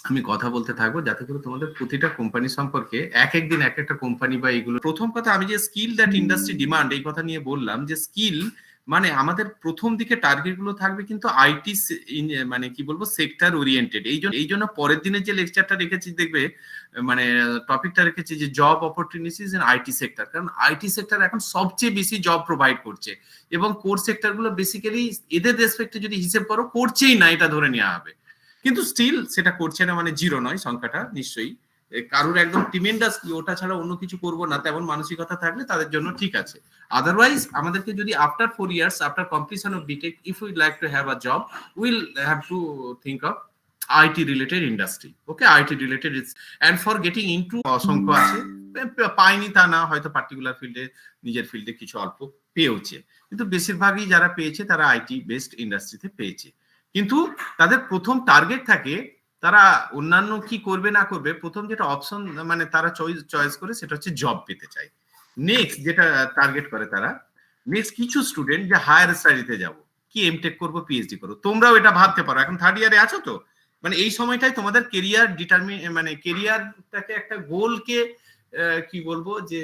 আমি কথা বলতে থাকবো, যাতে করে তোমাদের প্রতিটা কোম্পানি সম্পর্কে এক একদিন এক একটা কোম্পানি বা এগুলো। প্রথম কথা, আমি যে স্কিল দ্যাট ইন্ডাস্ট্রি ডিমান্ড এই কথা নিয়ে বললাম, যে স্কিল মানে আমাদের প্রথম দিকে টার্গেট গুলো থাকবে কিন্তু আইটি, মানে কি বলবো, সেক্টর ওরিয়েন্টেড। এই জন্য পরের দিনের যে লেকচারটা রেখেছি, দেখবে মানে টপিকটা রেখেছি যে job opportunities in IT sector. কারণ আইটি সেক্টর এখন সবচেয়ে বেশি জব প্রোভাইড করছে, এবং কোর সেক্টর গুলো বেসিক্যালি এদের রেসপেক্টে যদি হিসেব করো করছেই না, এটা ধরে নেওয়া হবে। কিন্তু স্টিল সেটা করছে না মানে জিরো নয়, সংখ্যাটা নিশ্চয়ই কারোর একদম ট্রিমেন্ডাস ওটা ছাড়া অন্য কিছু করবো না তেমন মানসিকতা থাকলে তাদের জন্য ঠিক আছে। আদারওয়াইজ আমাদেরকে যদি after 4 years after completion of B Tech, if we like to have a job, will have to think of IT related industry. Okay, IT related and for getting into অসংখ্য আছে, পাইনি তা না, হয়তো পার্টিকুলার ফিল্ডে নিজের ফিল্ডে কিছু অল্প পেয়েছে, কিন্তু বেশিরভাগই যারা পেয়েছে তারা আইটি বেসড ইন্ডাস্ট্রিতে পেয়েছে। কিন্তু তাদের প্রথম টার্গেট থাকে তারা অন্যান্য কি করবে না করবে, প্রথম যেটা অপশন মানে তারা চয়েস করে সেটা হচ্ছে জব পেতে চায়। নেক্সট যেটা টার্গেট করে তারা, নেক্সট কিছু স্টুডেন্ট যে হায়ার স্টাডিতে যাব, কি এমটেক করবো, পিএইচডি করবো। তোমরাও এটা ভাবতে পারো, এখন থার্ড ইয়ারে আছো তো, মানে এই সময়টাই তোমাদের কেরিয়ার মানে কেরিয়ারটাকে একটা গোলকে কি বলবো যে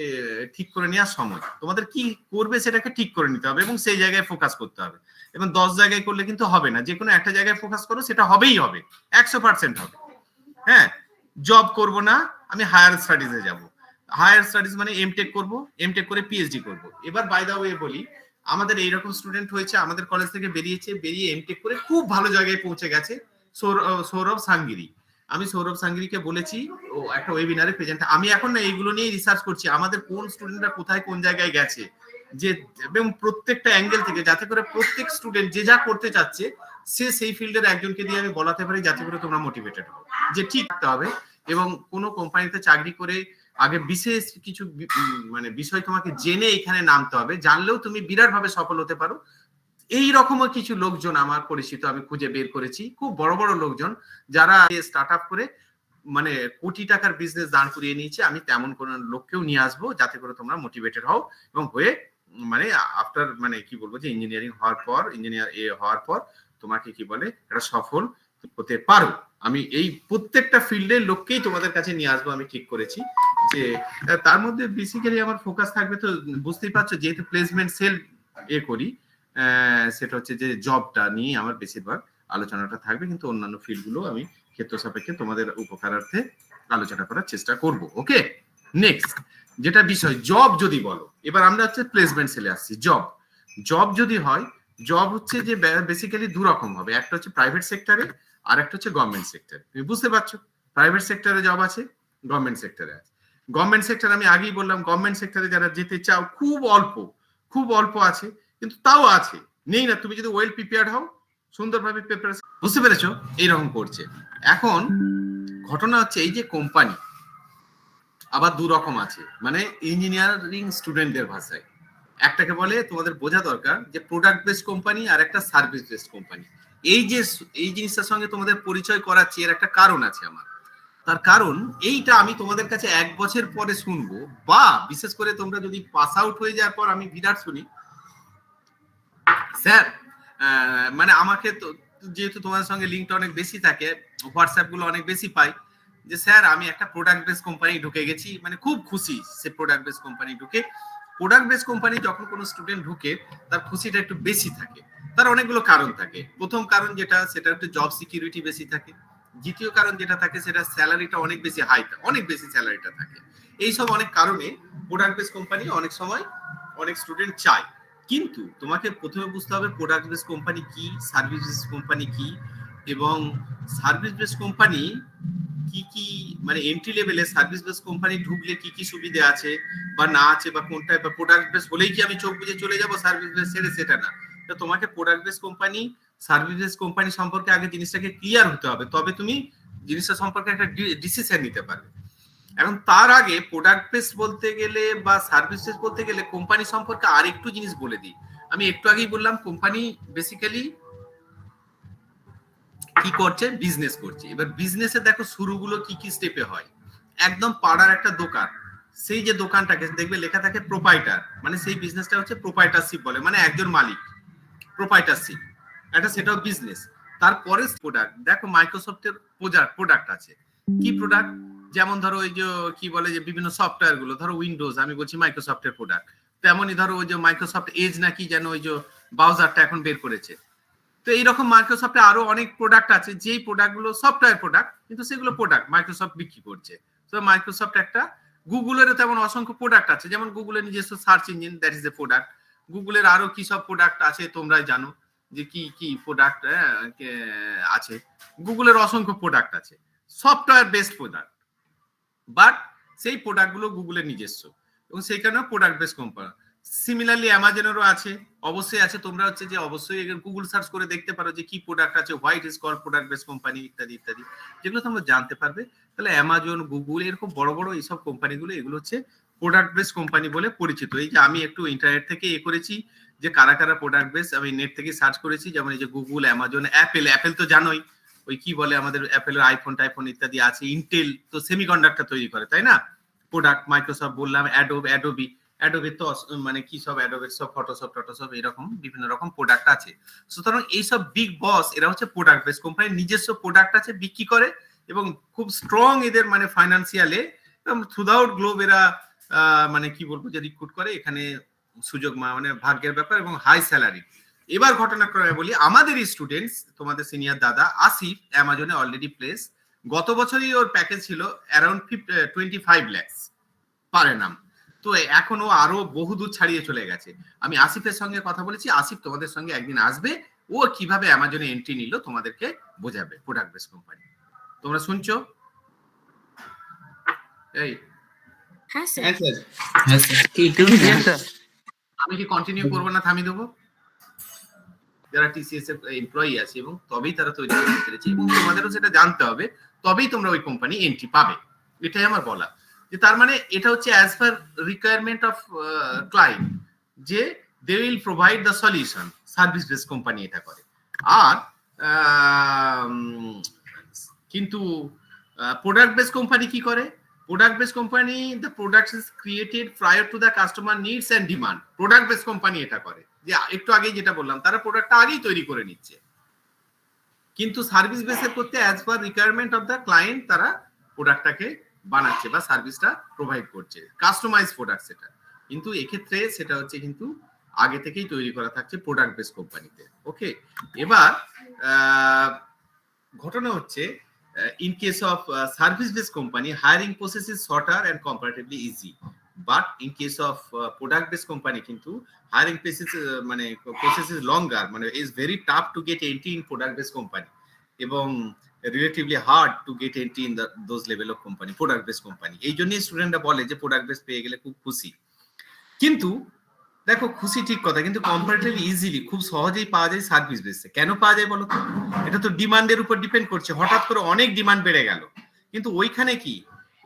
ঠিক করে নেওয়ার সময়। তোমাদের কি করবে সেটাকে ঠিক করে নিতে হবে এবং সেই জায়গায় ফোকাস করতে হবে। এবং 10 জায়গায় করলে কিন্তু হবে না, যে কোনো একটা জায়গায় ফোকাস করো, সেটা হবেই হবে, 100% হবে। হ্যাঁ, জব করব না, আমি হায়ার স্টাডিজে যাব। হায়ার স্টাডিজ মানে এমটেক করব, এমটেক করে পিএইচডি করব। এবার বাই দা ওয়ে বলি, আমাদের এইরকম স্টুডেন্ট হয়েছে, আমাদের কলেজ থেকে বেরিয়ে এমটেক করে খুব ভালো জায়গায় পৌঁছে গেছে, সৌরভ সাঙ্গিরি। আমি সৌরভ সাঙ্গিরিকে বলেছি ও একটা ওয়েবিনারে প্রেজেন্ট, আমি এখন না এইগুলো নিয়ে রিসার্চ করছি, আমাদের কোন স্টুডেন্টরা কোথায় কোন জায়গায় গেছে, যে এবং প্রত্যেকটা অ্যাঙ্গেল থেকে, যাতে করে প্রত্যেক স্টুডেন্ট যে যা করতে চাচ্ছে সে সেই ফিল্ডের একজনকে দিয়ে আমি বলাতে পারি, যাতে করে তোমরা মোটিভেটেড হও যে ঠিক হবে। এবং কোনো কোম্পানিতে চাকরি করে আগে বিশেষ কিছু মানে বিষয় তোমাকে জেনে এখানে নামতে হবে, জানলেও তুমি বিরাট ভাবে সফল হতে পারো। এই রকমও কিছু লোকজন আমার পরিচিত আমি খুঁজে বের করেছি, খুব বড় বড় লোকজন যারা স্টার্ট আপ করে মানে কোটি টাকার বিজনেস দাঁড় করিয়ে নিয়েছে। আমি তেমন কোন লোককেও নিয়ে আসবো, যাতে করে তোমরা মোটিভেটেড হও এবং হয়ে মানে আফটার মানে কি বলবো যে ইঞ্জিনিয়ারিং হওয়ার পর তোমাকে কি বলে এটা সফল হতে পারো। আমি এই প্রত্যেকটা ফিল্ডের লোককেই তোমাদের কাছে নিয়ে আসবো, আমি ঠিক করেছি। যে তার মধ্যে বেসিক্যালি আমার ফোকাস থাকবে, তো বুঝতেই পারছো যেহেতু প্লেসমেন্ট সেল করি, সেটা হচ্ছে যে জবটা নিয়ে আমার বেশিরভাগ আলোচনাটা থাকবে, কিন্তু অন্যান্য ফিল্ডগুলো আমি ক্ষেত্র সাপেক্ষে তোমাদের উপকারার্থে আলোচনা করার চেষ্টা করব। ওকে, নেক্সট যেটা বিষয়, জব যদি বলো, এবার আমরা হচ্ছে প্লেসমেন্ট সেলে আসছি। জব যদি হয়, জব হচ্ছে যে বেসিক্যালি দু রকম হবে, একটা হচ্ছে প্রাইভেট সেক্টরে আর একটা হচ্ছে গভর্নমেন্ট সেক্টরে। তুমি বুঝতে পারছো, প্রাইভেট সেক্টরে জব আছে, গভর্নমেন্ট সেক্টরে আছে। গভর্নমেন্ট সেক্টর আমি আগেই বললাম, গভর্নমেন্ট সেক্টরে যারা যেতে চাও খুব অল্প আছে, কিন্তু তাও আছে, নেই না। তুমি যদি ওয়েল প্রিপেয়ার্ড হও, সুন্দরভাবে প্রিপারেশন, বুঝতে পেরেছো, এইরকম করছে। এখন ঘটনা হচ্ছে এই যে কোম্পানি আবার দু রকম আছে, মানে ইঞ্জিনিয়ারিং স্টুডেন্টদের ভাষায় একটাকে বলে, তোমাদের বোঝা দরকার যে প্রোডাক্ট বেসড কোম্পানি আর একটা সার্ভিস বেসড কোম্পানি। এই জিনিসটার সঙ্গে তোমাদের পরিচয় করাচ্ছি, এর একটা কারণ আছে আমার। তার কারণ এইটা আমি তোমাদের কাছে 1 বছর পরে শুনবো, বা বিশেষ করে তোমরা যদি পাস আউট হয়ে যাওয়ার পর আমি বিরাট শুনি, স্যার মানে আমাকে তো যেহেতু তোমাদের সঙ্গে লিঙ্কটা অনেক বেশি থাকে, হোয়াটসঅ্যাপ গুলো অনেক বেশি পাই, যে স্যার আমি একটা প্রোডাক্ট বেস কোম্পানি ঢুকে গেছি, মানে খুব খুশি সে প্রোডাক্ট বেস কোম্পানি ঢুকে। প্রোডাক্ট বেস কোম্পানি যখন কোনো স্টুডেন্ট ঢুকে তার খুশিটা একটু বেশি থাকে, তার অনেকগুলো কারণ থাকে। প্রথম কারণ যেটা, সেটা একটু জব সিকিউরিটি বেশি থাকে। দ্বিতীয় কারণ যেটা থাকে, সেটা স্যালারিটা অনেক বেশি হাই, অনেক বেশি স্যালারিটা থাকে। এইসব অনেক কারণে প্রোডাক্ট বেস কোম্পানি অনেক সময় অনেক স্টুডেন্ট চায়। কিন্তু তোমাকে প্রথমে বুঝতে হবে প্রোডাক্ট বেস কোম্পানি কি, সার্ভিস বেস কোম্পানি কি, এবং সার্ভিস বেস কোম্পানি কি কি মানে এন্ট্রি লেভেলে সার্ভিস বেস কোম্পানি ঢুকলে কি কি সুবিধা আছে বা না আছে, বা কোনটা, বা প্রোডাক্ট বেস হলেই কি আমি চোখ বুঝে চলে যাব সার্ভিস বেস ছেড়ে, সেটা না। তো তোমাকে product base company, service base company সম্পর্কে আগে জিনিসটাকে ক্লিয়ার হতে হবে, তবে তুমি জিনিসটা সম্পর্কে একটা ডিসিশন নিতে পারবে। এখন তার আগে প্রোডাক্ট বেস বলতে গেলে বা সার্ভিস বেস বলতে গেলে কোম্পানি সম্পর্কে আর একটু জিনিস বলে দিই। আমি একটু আগেই বললাম কোম্পানি বেসিক্যালি কি করছে, বিজনেস করছে। এবার বিজনেসে দেখো শুরুগুলো কি কি স্টেপে হয়। একদম পাড়ার একটা দোকান, সেই যে দোকানটাকে দেখবে লেখা থাকে প্রোপাইটার, মানে সেই বিজনেসটা হচ্ছে প্রোপাইটারশিপ বলে, মানে একজন মালিক, প্রোপাইটারশিপ একটা, সেটাও বিজনেস। তারপরে প্রোডাক্ট, দেখো মাইক্রোসফটের প্রোডাক্ট আছে, কি প্রোডাক্ট, যেমন ধরো ওই যে কি বলে যে বিভিন্ন সফটওয়্যার গুলো, ধরো উইন্ডোজ, আমি বলছি মাইক্রোসফটের প্রোডাক্ট। তেমনই ধরো ওই যে মাইক্রোসফট এজ নাকি যেন ওই যে ব্রাউজারটা এখন বের করেছে। তো এইরকম মাইক্রোসফটে আরো অনেক প্রোডাক্ট আছে, যেই প্রোডাক্টগুলো সফটওয়্যার প্রোডাক্ট, কিন্তু সেগুলো প্রোডাক্ট মাইক্রোসফট বিক্রি করছে। তো মাইক্রোসফট একটা, গুগলেরও তেমন অসংখ্য প্রোডাক্ট আছে, যেমন গুগলের নিজস্ব search engine, that is a product. গুগলের আরো কি সব প্রোডাক্ট আছে তোমরাই জানো, যে কি কি প্রোডাক্ট আছে। গুগলের অসংখ্য প্রোডাক্ট আছে, সফটওয়্যার বেসড প্রোডাক্ট, বাট সেই প্রোডাক্টগুলো গুগলের নিজস্ব, এবং সেই কারণে প্রোডাক্ট বেস কোম্পানি। সিমিলারলি অ্যামাজনেরও আছে, অবশ্যই আছে। তোমরা হচ্ছে যে অবশ্যই গুগল সার্চ করে দেখতে পারো যে কি প্রোডাক্ট আছে, white is call product base company, ইত্যাদি ইত্যাদি, যেগুলো তোমরা জানতে পারবে। তাহলে অ্যামাজন, গুগল, এরকম বড় বড় এইসব কোম্পানিগুলো, এগুলো হচ্ছে প্রোডাক্ট বেস কোম্পানি বলে পরিচিত। এই যে আমি একটু ইন্টারনেট থেকে করেছি যে কারা কারা প্রোডাক্ট বেস, আমি নেট থেকে সার্চ করেছি, যেমন এই যে গুগল, অ্যামাজন, অ্যাপেল তো জানোই, ওই কি বলে আমাদের অ্যাপেলের আইফোন টাইফোন ইত্যাদি আছে। ইন্টেল তো সেমিকন্ডাক্টর তৈরি করে, তাই না? প্রোডাক্ট মাইক্রোসফট বললাম, অ্যাডোবি তো মানে কি সব, অ্যাডোবের সব ফটোশপ এরকম বিভিন্ন রকম প্রোডাক্ট আছে। সুতরাং এইসব বিগ বস এরা হচ্ছে প্রোডাক্ট বেস কোম্পানি, নিজস্ব প্রোডাক্ট আছে, বিক্রি করে, এবং খুব স্ট্রং এদের মানে ফাইন্যান্সিয়ালে থ্রু আউট গ্লোব এরা মানে কি বলবো যে রিক্রুট করে, এখানে সুযোগ মানে ভাগ্যের ব্যাপার এবং হাই স্যালারি। এবার ঘটনাক্রমে বলি, আমাদের স্টুডেন্টস, তোমাদের সিনিয়র দাদা আসিফ অ্যামাজনে অলরেডি প্লেস, গত বছরই ওর প্যাকেজ ছিল অ্যারাউন্ড 25 lakhs পার অ্যানাম। তো এখন ও আরো বহুদূর ছাড়িয়ে চলে গেছে। আমি আসিফের সঙ্গে কথা বলেছি, আসিফ তোমাদের সঙ্গে একদিন আসবে, ও কিভাবে অ্যামাজনে এন্ট্রি নিল তোমাদেরকে বোঝাবে, প্রোডাক্ট বেস কোম্পানি। তোমরা শুনছো? এই হ্যাঁ স্যার। হ্যাঁ স্যার। আমি কি কন্টিনিউ করবো না থামিয়ে দেবো? যারা টিসিএস এর এমপ্লয়ি আছে, এবং তবেই তারা তৈরি করতে পেরেছে, এবং তোমাদেরও সেটা জানতে হবে, তবেই তোমরা ওই কোম্পানি এন্ট্রি পাবে, এটাই আমার বলা। যে তার মানে এটা হচ্ছে as per requirement of client, যে they will provide the solution, service base company এটা করে। আর কিন্তু প্রোডাক্ট বেস কোম্পানি কি করে? Product base company, the product is created prior to the customer needs and demand. Product base company এটা করে, যে একটু আগে যেটা বললাম, তারা প্রোডাক্টটা আগেই তৈরি করে নিচ্ছে, কিন্তু সার্ভিস বেসে করতে as per requirement of the client তারা প্রোডাক্টটাকে বানাচ্ছে বা সার্ভিসটা প্রোভাইড করছে, কাস্টমাইজ প্রোডাক্ট সেটা। কিন্তু এক্ষেত্রে সেটা হচ্ছে কিন্তু আগে থেকেই তৈরি করা থাকছে প্রোডাক্ট বেস কোম্পানিতে। ওকে, এবার ঘটনা হচ্ছে, in case of service based company, hiring process is shorter and comparatively easy, but in case of product based company কিন্তু hiring process is longer, মানে is very tough to get entry in product based company, এবং relatively hard to get entry in those level of company, product based company। এই জন্যই স্টুডেন্টরা বলে যে product base পেয়ে গেলে খুব খুশি। কিন্তু দেখো, খুশি ঠিক কথা, কিন্তু কম্পারেটিভলি ইজিলি, খুব সহজেই পাওয়া যায় সার্ভিস বেসে। কেন পাওয়া যায় বলো তো? এটা তো ডিমান্ডের উপর ডিপেন্ড করছে। হঠাৎ করে অনেক ডিমান্ড বেড়ে গেল, কিন্তু ওইখানে কি,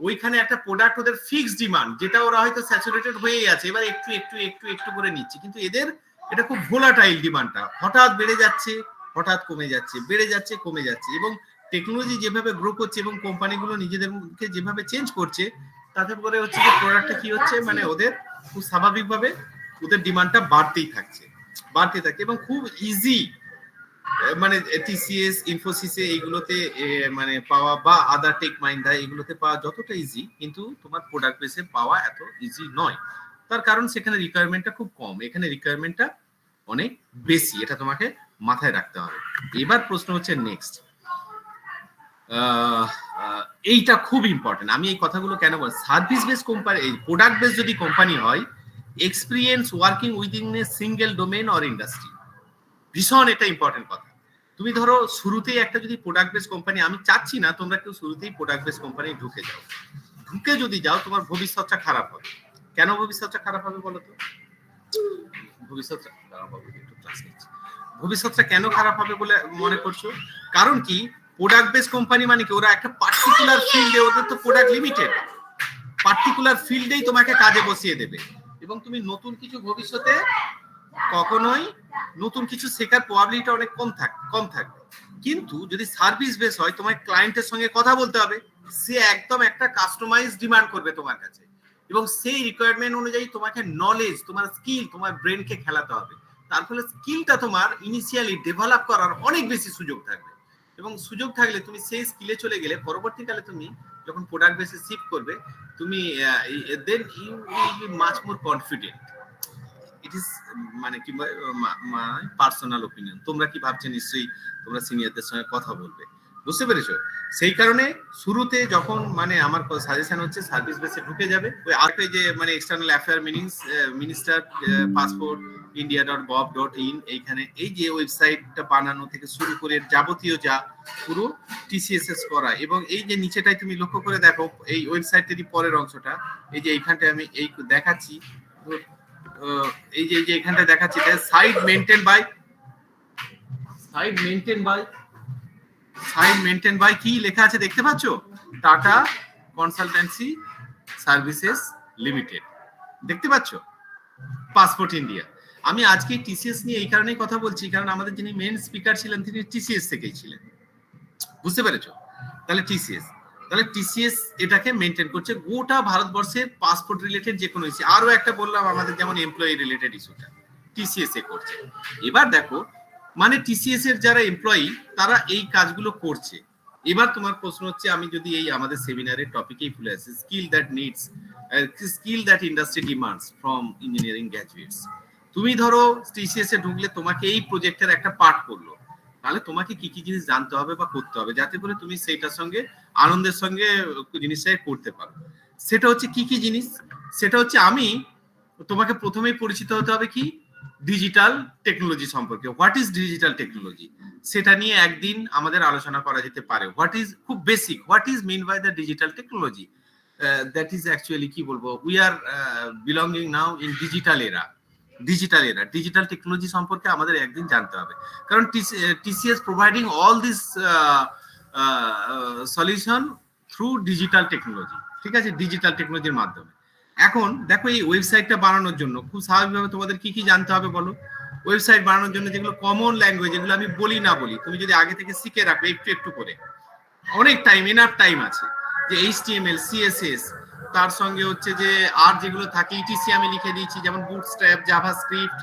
ওইখানে একটা প্রোডাক্ট ওদের ফিক্সড ডিমান্ড, যেটা ওরা হয়তো স্যাচুরেটেড হয়েই আছে, এবার একটু একটু একটু একটু করে নিচ্ছে। কিন্তু এদের এটা খুব ভোলাটাইল ডিমান্ডটা, হঠাৎ বেড়ে যাচ্ছে, হঠাৎ কমে যাচ্ছে, বেড়ে যাচ্ছে, কমে যাচ্ছে। এবং টেকনোলজি যেভাবে গ্রো করছে এবং কোম্পানিগুলো নিজেদেরকে যেভাবে চেঞ্জ করছে, তাতে করে হচ্ছে যে প্রোডাক্টটা কি হচ্ছে, মানে ওদের খুব স্বাভাবিকভাবে ওদের ডিমান্ডটা বাড়তেই থাকছে, এবং খুব ইজি, মানে টিসিএস, ইনফোসিসে এইগুলোতে মানে পাওয়া, বা আদার টেক মাইন্ডা এগুলোতে পাওয়া যতটা ইজি, কিন্তু তোমার প্রোডাক্ট বেসে পাওয়া এত ইজি নয়। তার কারণ সেখানে রিকোয়ারমেন্টটা খুব কম, এখানে রিকোয়ারমেন্টটা অনেক বেশি, এটা তোমাকে মাথায় রাখতে হবে। এবার প্রশ্ন হচ্ছে নেক্সট, এইটা খুব ইম্পর্টেন্ট। আমি এই কথাগুলো কেন বল, service base company, product base যদি কোম্পানি হয়, experience working within a single domain or industry. ভীষণ এটা ইম্পর্টেন্ট কথা। তুমি ধরো শুরুতেই একটা যদি প্রোডাক্ট বেস কোম্পানি, আমি চাচ্ছি না তোমরা কেউ শুরুতেই প্রোডাক্ট বেস কোম্পানি ঢুকে যাও। ঢুকে যদি যাও তোমার ভবিষ্যৎটা খারাপ হবে। কেন ভবিষ্যৎটা খারাপ হবে বলো তো? ভবিষ্যৎটা খারাপ হবে, একটু ক্লাস নিচ্ছি। ভবিষ্যৎটা কেন খারাপ হবে বলে মনে করছো? কারণ কি, প্রোডাক্ট বেস কোম্পানি মানে কি, ওরা একটা পার্টিকুলার ফিল্ডে, ওদের তো প্রোডাক্ট লিমিটেড, পার্টিকুলার ফিল্ডেই তোমাকে কাজে বসিয়ে দেবে এবং তুমি নতুন কিছু ভবিষ্যতে কখনোই নতুন কিছু শেখার প্রবাবিলিটি অনেক কম থাকবে। কিন্তু যদি সার্ভিস বেস হয়, তোমার ক্লায়েন্টের সঙ্গে কথা বলতে হবে, সে একদম একটা কাস্টমাইজ ডিমান্ড করবে তোমার কাছে এবং সেই রিকোয়ারমেন্ট অনুযায়ী তোমাকে নলেজ, তোমার স্কিল, তোমার ব্রেনকে খেলাতে হবে। তার ফলে স্কিলটা তোমার ইনিশিয়ালি ডেভেলপ করার অনেক বেশি সুযোগ থাকবে এবং সুযোগ থাকলে তুমি সেই স্কিলে চলে গেলে পরবর্তীকালে তুমি যখন প্রোডাক্ট বেসে শিফট করবে, তুমি then you will be much more confident. It is মানে কি মাই পার্সোনাল ওপিনিয়ন। তোমরা কি ভাবছো নিশ্চয়ই তোমরা সিনিয়রদের সঙ্গে কথা বলবে, বুঝতে পেরেছো? সেই কারণে শুরুতে যখন মানে আমার সাজেশন হচ্ছে সার্ভিস বেসে ঢুকে যাবে। ওই আরপে যে মানে external affair minister passport india.gov.in, এইখানে এই যে ওয়েবসাইটটা বানানো থেকে শুরু করে যাবতীয় যা পুরো টিসিএসএস করা, এবং এই যে নিচেটাই তুমি লক্ষ্য করে দেখো এই ওয়েবসাইটেরই পরের অংশটা, এই যে এইখানটায় আমি এই দেখাচ্ছি, এই যে এখানটা দেখাচ্ছি সাইট মেইনটেইন বাই কি লেখা আছে দেখতে পাচ্ছ? টাটা কনসালটেন্সি সার্ভিসেস লিমিটেড, দেখতে পাচ্ছ? Passport India. আমি আজকে টিসিএস নিয়ে এই কারণেই কথা বলছি, কারণ আমাদের যিনি মেইন স্পিকার ছিলেন তিনি টিসিএস থেকেই ছিলেন, বুঝতে পেরেছো? তাহলে টিসিএস এটাকে মেনটেন করছে গোটা ভারতবর্ষের পাসপোর্ট রিলেটেড যে কোনো ইস্যু। আরো একটা বললাম আমাদের যেমন এমপ্লয়ি রিলেটেড ইস্যুটা টিসিএস এ করছে। এবার দেখো মানে টিসিএস এর যারা এমপ্লয়ি তারা এই কাজগুলো করছে। এবার তোমার প্রশ্ন হচ্ছে, আমি যদি এই আমাদের সেমিনারের টপিকেই ভুলে আসি, skill that industry demands from engineering graduates. তুমি ধরো টিসিএস এ ঢুকলে তোমাকে এই প্রজেক্টের একটা পার্ট করলো, তাহলে তোমাকে কি কি জিনিস জানতে হবে বা করতে হবে যাতে করে তুমি সেইটার সঙ্গে আনন্দের সঙ্গে জিনিসটাই করতে পারো। সেটা হচ্ছে কি কি জিনিস? সেটা হচ্ছে আমি তোমাকে প্রথমেই পরিচিত হতে হবে কি ডিজিটাল টেকনোলজি সম্পর্কে। হোয়াট ইজ ডিজিটাল টেকনোলজি, সেটা নিয়ে একদিন আমাদের আলোচনা করা যেতে পারে। হোয়াট ইজ খুব basic, what is mean by the digital technology, that is actually কি বলবো, we are belonging now in digital era. Digital technology সম্পর্কে আমাদের একদিন জানতে হবে, কারণ TCS providing all this solution through digital technology, ঠিক আছে, ডিজিটাল টেকনোলজির মাধ্যমে। এখন দেখো এই ওয়েবসাইটটা বানানোর জন্য খুব স্বাভাবিকভাবে তোমাদের কি কি জানতে হবে বলো? ওয়েবসাইট বানানোর জন্য যেগুলো কমন ল্যাঙ্গুয়েজ, যেগুলো আমি বলি না বলি, তুমি যদি আগে থেকে শিখে রাখো একটু একটু করে, অনেক টাইম, এনাফ টাইম আছে, যে এইচটিএমএল, সিএসএস, তার সঙ্গে হচ্ছে যে আর যেগুলো থাকে ইটিসি আমি লিখে দিয়েছি, যেমন বুটস্ট্র্যাপ, জাভাস্ক্রিপ্ট,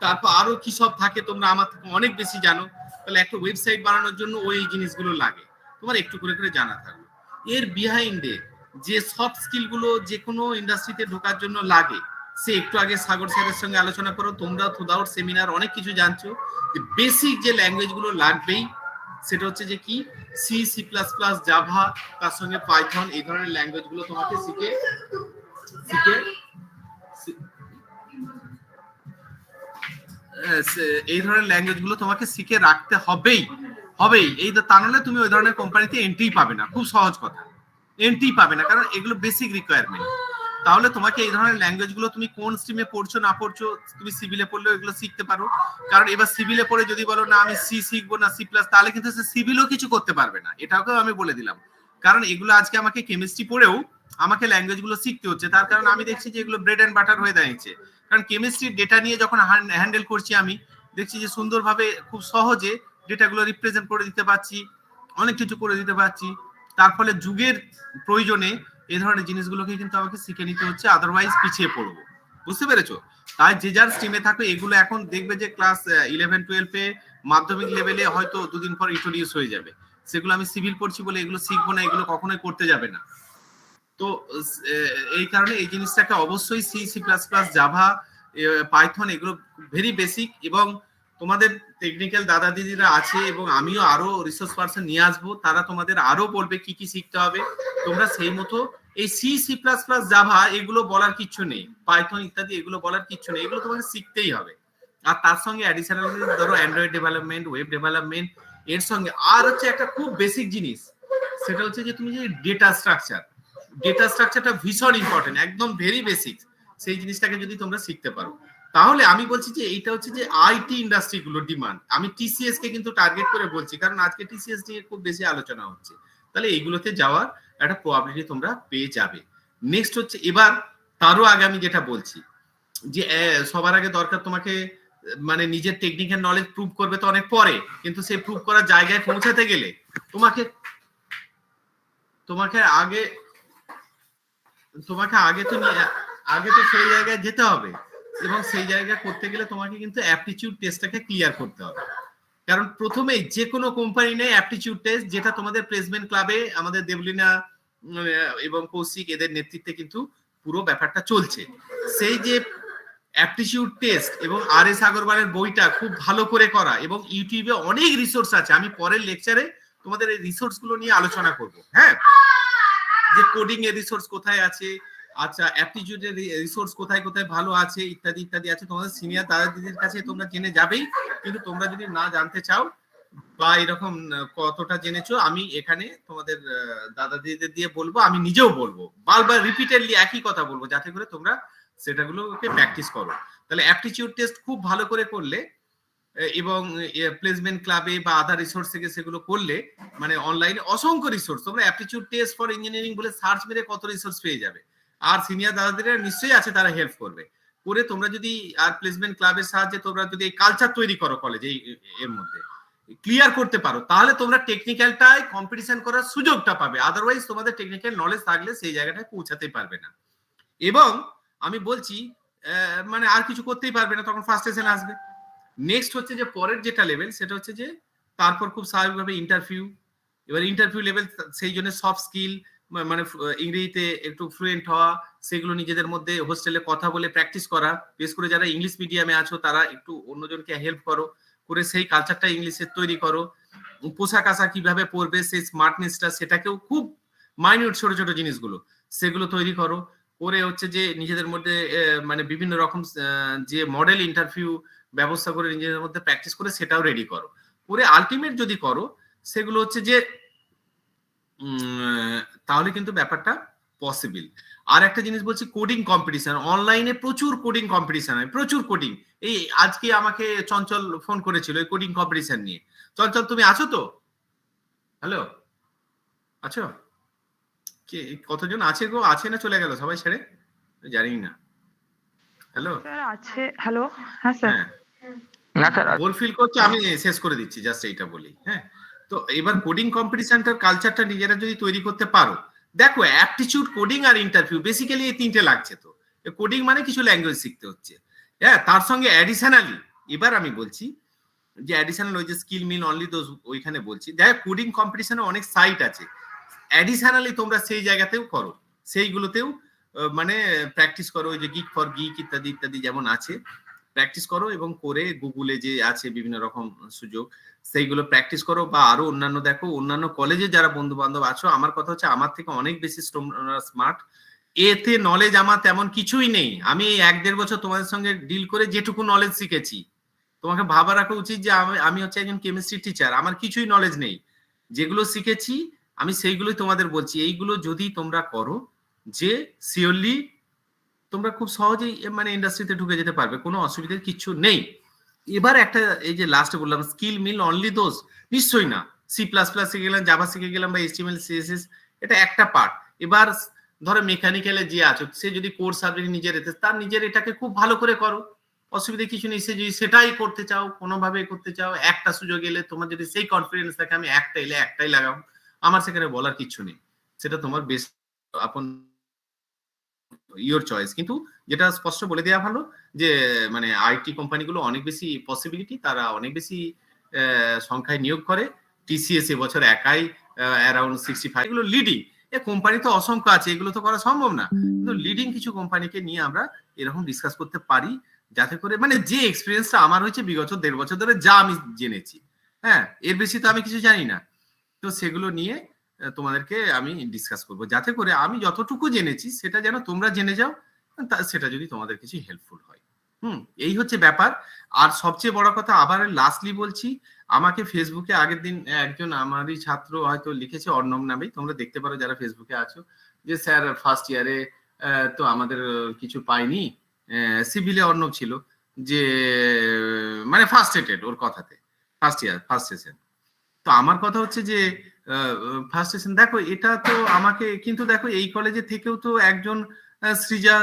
তারপর আরো কি সব থাকে তোমরা আমার থেকে অনেক বেশি জানো। তাহলে একটা ওয়েবসাইট বানানোর জন্য ওই জিনিসগুলো লাগে, তোমার একটু করে করে জানা থাকবে। এর বিহাইন্ডে যে সফট স্কিলগুলো যে কোনো ইন্ডাস্ট্রিতে ঢোকার জন্য লাগে, সে একটু আগে সাগর স্যারের সঙ্গে আলোচনা করো, তোমরা থ্রুআউট সেমিনার অনেক কিছু জানছো, যে বেসিক যে ল্যাঙ্গুয়েজগুলো লাগবেই সেটা হচ্ছে যে কি C, C plus plus, Java, তার সঙ্গে পাইথন, এই ধরনের ল্যাঙ্গুয়েজগুলো তোমাকে শিখে এই ধরনের ল্যাঙ্গুয়েজগুলো তোমাকে শিখে রাখতে হবেই। এই তা নাহলে তুমি ওই ধরনের কোম্পানিতে এন্ট্রি পাবে না, খুব সহজ কথা, এন্ট্রি পাবে না, কারণ এগুলো বেসিক রিকোয়ারমেন্ট। তাহলে তোমাকে এই ধরনের ল্যাঙ্গুয়েজগুলো তুমি কোন স্ট্রিমে পড়ছো না পড়ছো, তুমি সিভিলে পড়লেও এগুলো শিখতে পারো। কারণ এবার সিভিলে পড়ে যদি বলো না আমি সি শিখবো না সি প্লাস, তাহলে কিন্তু সে সিভিলও কিছু করতে পারবে না, এটাকেও আমি বলে দিলাম। কারণ এগুলো আজকে আমাকে কেমিস্ট্রি পড়েও আমাকে ল্যাঙ্গুয়েজগুলো শিখতে হচ্ছে, তার কারণ আমি দেখছি যে এগুলো ব্রেড অ্যান্ড বাটার হয়ে দাঁড়িয়েছে। কারণ কেমিস্ট্রির ডেটা নিয়ে যখন হ্যান্ডেল করছি আমি দেখছি যে সুন্দরভাবে খুব সহজে ডেটাগুলো রিপ্রেজেন্ট করে দিতে পারছি, অনেক কিছু করে দিতে পারছি। তার ফলে যুগের প্রয়োজনে এই ধরনের জিনিসগুলোকে কিন্তু আমাকে শিখে নিতে হচ্ছে, আদারওয়াইজ পিছিয়ে পড়বো, বুঝতে পেরেছো? তাই যে যার স্ট্রিমে থাকবে এগুলো এখন দেখবে যে ক্লাস 11-12 মাধ্যমিক লেভেলে হয়তো দুদিন পর ইন্ট্রোডিউস হয়ে যাবে, সেগুলো আমি সিভিল পড়ছি বলে এগুলো শিখবো না, এগুলো কখনোই করতে যাবে না। তো এই কারণে এই জিনিসটাকে অবশ্যই C, C plus plus, Java, Python, এগুলো ভেরি বেসিক। এবং তোমাদের টেকনিক্যাল দাদা দিদিরা আছে এবং আমিও আরো রিসোর্স পার্সন নিয়ে আসবো, তারা তোমাদের আরো বলবে কি কি শিখতে হবে, তোমরা সেই মতো এই C C plus plus Java এগুলো বলার কিচ্ছু নেই, পাইথন ইত্যাদি এগুলো বলার কিচ্ছু নেই, এগুলো তোমাকে শিখতেই হবে। আর তার সঙ্গে অ্যাডিশনাল ধরো অ্যান্ড্রয়েড ডেভেলপমেন্ট, ওয়েব ডেভেলপমেন্ট, এর সঙ্গে আর হচ্ছে একটা খুব বেসিক জিনিস, সেটা হচ্ছে যে তুমি যে ডেটা স্ট্রাকচারটা ভীষণ ইম্পর্টেন্ট, একদম ভেরি বেসিক। সেই জিনিসটাকে যদি তোমরা শিখতে পারো, তাহলে আমি বলছি যে এইটা হচ্ছে যে আইটি ইন্ডাস্ট্রি গুলোর ডিমান্ড। আমি টিসিএস কে কিন্তু টার্গেট করে বলছি, কারণ আজকে টিসিএস নিয়ে খুব বেশি আলোচনা হচ্ছে। তাহলে এইগুলোতে যাওয়ার একটা প্রবাবিলিটি তোমরা পেয়ে যাবে। নেক্সট হচ্ছে, এবার তারও আগে আমি যেটা বলছি যে সবার আগে দরকার তোমাকে মানে নিজের টেকনিক্যাল নলেজ প্রুভ করবে তো অনেক পরে, কিন্তু সেই প্রুভ করার জায়গায় পৌঁছাতে গেলে তোমাকে আগে তো সেই জায়গায় যেতে হবে, এবং সেই জায়গায় করতে গেলে তোমাকে কিন্তু অ্যাপটিটিউড টেস্টটাকে ক্লিয়ার করতে হবে। কারণ প্রথমেই যে কোনো কোম্পানি নেই অ্যাপটিটিউড টেস্ট, যেটা তোমাদের প্লেসমেন্ট ক্লাবে আমাদের দেবলিনা এবং কৌশিক এদের নেতৃত্বে কিন্তু পুরো ব্যাপারটা চলছে। সেই যে অ্যাপটিটিউড টেস্ট এবং আর এস আগরওয়ালের বইটা খুব ভালো করে করা, এবং ইউটিউবে অনেক রিসোর্স আছে, আমি পরের লেকচারে তোমাদের এই রিসোর্স গুলো নিয়ে আলোচনা করব। হ্যাঁ, যে কোডিং এর রিসোর্স কোথায় আছে, আচ্ছা অ্যাপটিটিউডের রিসোর্স কোথায় কোথায় ভালো আছে, ইত্যাদি ইত্যাদি আছে। তোমাদের সিনিয়র দাদা দিদির কাছে তোমরা জেনে যাবেই, কিন্তু তোমরা যদি না জানতে চাও বা এরকম কতটা জেনেছো, আমি এখানে তোমাদের দাদা দিদিদের দিয়ে বলবো, আমি নিজেও বলবো, বারবার রিপিটেডলি একই কথা বলবো, যাতে করে তোমরা সেটাগুলোকে প্র্যাকটিস করো। তাহলে অ্যাপটিটিউড টেস্ট খুব ভালো করে করলে এবং প্লেসমেন্ট ক্লাবে বা আদার রিসোর্স থেকে সেগুলো করলে, মানে অনলাইনে অসংখ্য রিসোর্স, তোমরা অ্যাপটিটিউড টেস্ট ফর ইঞ্জিনিয়ারিং বলে সার্চ মেরে কত রিসোর্স পেয়ে যাবে। আর সিনিয়র দাদাদের নিশ্চয়ই আছে, তারা হেল্প করবে। করে তোমরা যদি আর প্লেসমেন্ট ক্লাবের সাহায্যে তোমরা যদি এই কালচার তৈরি করো কলেজে, এর মধ্যে ক্লিয়ার করতে পারো, তাহলে তোমরা টেকনিক্যালটায় কম্পিটিশন করার সুযোগটা পাবে। আদারওয়াইজ তোমাদের টেকনিক্যাল নলেজ থাকলে সেই জায়গাটায় পৌঁছাতে পারবে না, এবং আমি বলছি মানে আর কিছু করতেই পারবে না, তখন ফার্স্টেশন আসবে। নেক্সট হচ্ছে যে পরের যেটা লেভেল, সেটা হচ্ছে যে তারপর খুব স্বাভাবিকভাবে ইন্টারভিউ। এবার ইন্টারভিউ লেভেল, সেই জন্য সফট স্কিল, মানে ইংরেজিতে একটু ফ্লুয়েন্ট হওয়া, সেগুলো নিজেদের মধ্যে হোস্টেলে কথা বলে প্র্যাকটিস করা। বিশেষ করে যারা ইংলিশ মিডিয়ামে আছো তারা একটু অন্যজনকে হেল্প করো, করে সেই কালচারটা ইংলিশের তৈরি করো। পোশাক আশাক কিভাবে পরবে, সেই স্মার্টনেসটা, সেটাকেও খুব মাইনিউট ছোট ছোট জিনিসগুলো সেগুলো তৈরি করো। করে হচ্ছে যে নিজেদের মধ্যে মানে বিভিন্ন রকম যে মডেল ইন্টারভিউ ব্যবস্থা করে নিজেদের মধ্যে প্র্যাকটিস করে সেটাও রেডি করো। করে আলটিমেট যদি করো, সেগুলো হচ্ছে যে তাহলে কিন্তু ব্যাপারটা পসিবল। আর একটা জিনিস বলছি, কোডিং কম্পিটিশন, অনলাইনে প্রচুর কোডিং কম্পিটিশন হয়, প্রচুর কোডিং। এই আজকে আমাকে চঞ্চল ফোন করেছিল এই কোডিং কম্পিটিশন নিয়ে। চঞ্চল তুমি আছো তো? হ্যালো, আছো? কে কতজন আছে গো? আছে না চলে গেল সবাই ছেড়ে? জানি না। হ্যালো স্যার আছে। হ্যালো, হ্যাঁ স্যার। না স্যার, বোর ফিল করছো, আমি শেষ করে দিচ্ছি, জাস্ট এইটা বলি। হ্যাঁ, তো এবার কোডিং কম্পিটিশনটার কালচারটা নিজেরা যদি তৈরি করতে পারো, দেখো অ্যাপটিটিউড, কোডিং আর ইন্টারভিউ বেসিক্যালি এই তিনটে লাগছে। তো কোডিং মানে কিছু ল্যাঙ্গুয়েজ শিখতে হচ্ছে, হ্যাঁ, তার সঙ্গে অ্যাডিশনালি এবার আমি বলছি যে অ্যাডিশনাল ওই যে স্কিল মিল অনলি দোজ, ওইখানে বলছি দেখো কোডিং কম্পিটিশনে অনেক সাইট আছে, অ্যাডিশনালি তোমরা সেই জায়গাতেও করো, সেইগুলোতেও মানে প্র্যাকটিস করো। ওই যে গিক ফর গিক ইত্যাদি ইত্যাদি যেমন আছে, প্র্যাকটিস করো, এবং করে গুগলে যে আছে বিভিন্ন রকম সুযোগ, সেইগুলো প্র্যাকটিস করো। বা আরো অন্যান্য দেখো, অন্যান্য কলেজে যারা বন্ধু বান্ধব আছো, আমার কথা হচ্ছে আমার থেকে অনেক বেশি স্মার্ট, এতে নলেজ আমার তেমন কিছুই নেই। আমি এই 1-1.5 বছর তোমাদের সঙ্গে ডিল করে যেটুকু নলেজ শিখেছি, তোমাকে ভাবা রাখা উচিত যে আমি হচ্ছে একজন কেমিস্ট্রি টিচার, আমার কিছুই নলেজ নেই। যেগুলো শিখেছি আমি সেইগুলোই তোমাদের বলছি। এইগুলো যদি তোমরা করো, যে সিওরলি তোমরা খুব সহজেই মানে ইন্ডাস্ট্রিতে ঢুকে যেতে পারবে, কোনো অসুবিধার কিছু নেই। এবার একটা এই যে লাস্টে বললাম স্কিল মিল অনলি দোজ, নিশ্চয়ই না। সি প্লাস প্লাস শিখে গেলাম, জাভা শিখে গেলাম, বা এইচটিএমএল সিএসএস, এটা একটা পার্ট। এবার ধরো মেকানিক্যালে যে আছো, সে যদি কোর সাবজেক্ট নিজের তার নিজের এটাকে খুব ভালো করে করো, অসুবিধা কিছু নেই। সে যদি সেটাই করতে চাও, কোনোভাবে করতে চাও, একটা সুযোগ এলে তোমার যদি সেই কনফিডেন্স থাকে আমি একটা এলে একটাই লাগাও, আমার সেখানে বলার কিছু নেই, সেটা তোমার বেস্ট আপন ইওর চয়েস। কিন্তু যেটা স্পষ্ট বলে দেওয়া ভালো যে মানে আইটি কোম্পানিগুলো অনেক বেশি পসিবিলিটি, তারা অনেক বেশি সংখ্যায় নিয়োগ করে। টিসিএস এবছর একাই অ্যারাউন্ড 65, এগুলো লিডিং। এ কোম্পানি তো অসংখ্য আছে, এগুলো তো করা সম্ভব না, কিন্তু লিডিং কিছু কোম্পানিকে নিয়ে আমরা এরকম ডিসকাস করতে পারি, যাতে করে মানে যে এক্সপিরিয়েন্সটা আমার হয়েছে বিগত 1.5 বছর ধরে, যা আমি জেনেছি, হ্যাঁ, এর বেশি তো আমি কিছু জানি না, তো সেগুলো নিয়ে তোমাদেরকে আমি ডিসকাস করব, যাতে করে আমি যতটুকু জেনেছি সেটা যেন তোমরা জেনে যাও, সেটা যদি তোমাদের কিছু হেল্পফুল হয়। এই হচ্ছে ব্যাপার। আর সবচেয়ে বড় কথা, আবার লাস্টলি বলছি, আমাকে ফেসবুকে আগের দিন একজন আমারই ছাত্র হয়তো লিখেছে অর্ণব নামেই, তোমরা দেখতে পারো যারা ফেসবুকে আছো, যে স্যার ফার্স্ট ইয়ারে তো আমাদের কিছু পাইনি, সিভিলে অর্ণব ছিল, যে মানে ফার্স্ট এটেড ওর কথাতে, ফার্স্ট ইয়ার ফার্স্ট সেশন। তো আমার কথা হচ্ছে যে ফার্স্ট সেশন দেখো, এটা তো আমাকে, কিন্তু দেখো এই কলেজে থেকেও তো একজন সৃজা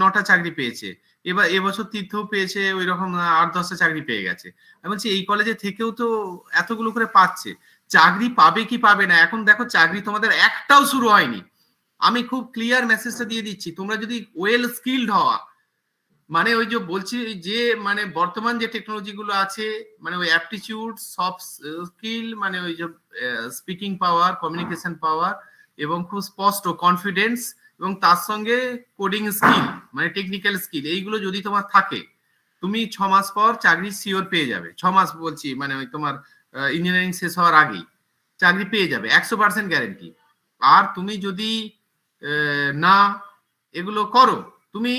9টা চাকরি পেয়েছে, এবার এবছর তীর্থও পেয়েছে, ওই রকম 8-10টা চাকরি পেয়ে গেছে। আমি বলছি এই কলেজে থেকেও তো এতগুলো করে পাচ্ছে, চাকরি পাবে কি পাবে না, এখন দেখো চাকরি তোমাদের একটাও শুরু হয়নি। আমি খুব ক্লিয়ার মেসেজটা দিয়ে দিচ্ছি, তোমরা যদি ওয়েল স্কিলড হওয়া, মানে ওই যে বলছি যে মানে বর্তমান যে টেকনোলজি গুলো আছে, মানে ওই অ্যাপটিটিউড, সফট স্কিল, মানে ওই যে স্পিকিং পাওয়ার, কমিউনিকেশন পাওয়ার, এবং খুব স্পষ্ট কনফিডেন্স, এবং তার সঙ্গে কোডিং স্কিল, মানে টেকনিক্যাল স্কিল, এইগুলো যদি তোমার থাকে, তুমি 6 মাস পর চাকরি সিওর পেয়ে যাবে। 6 মাস বলছি মানে ওই তোমার ইঞ্জিনিয়ারিং শেষ হওয়ার আগেই চাকরি পেয়ে যাবে, 100% গ্যারেন্টি। আর তুমি যদি না এগুলো করো, তুমি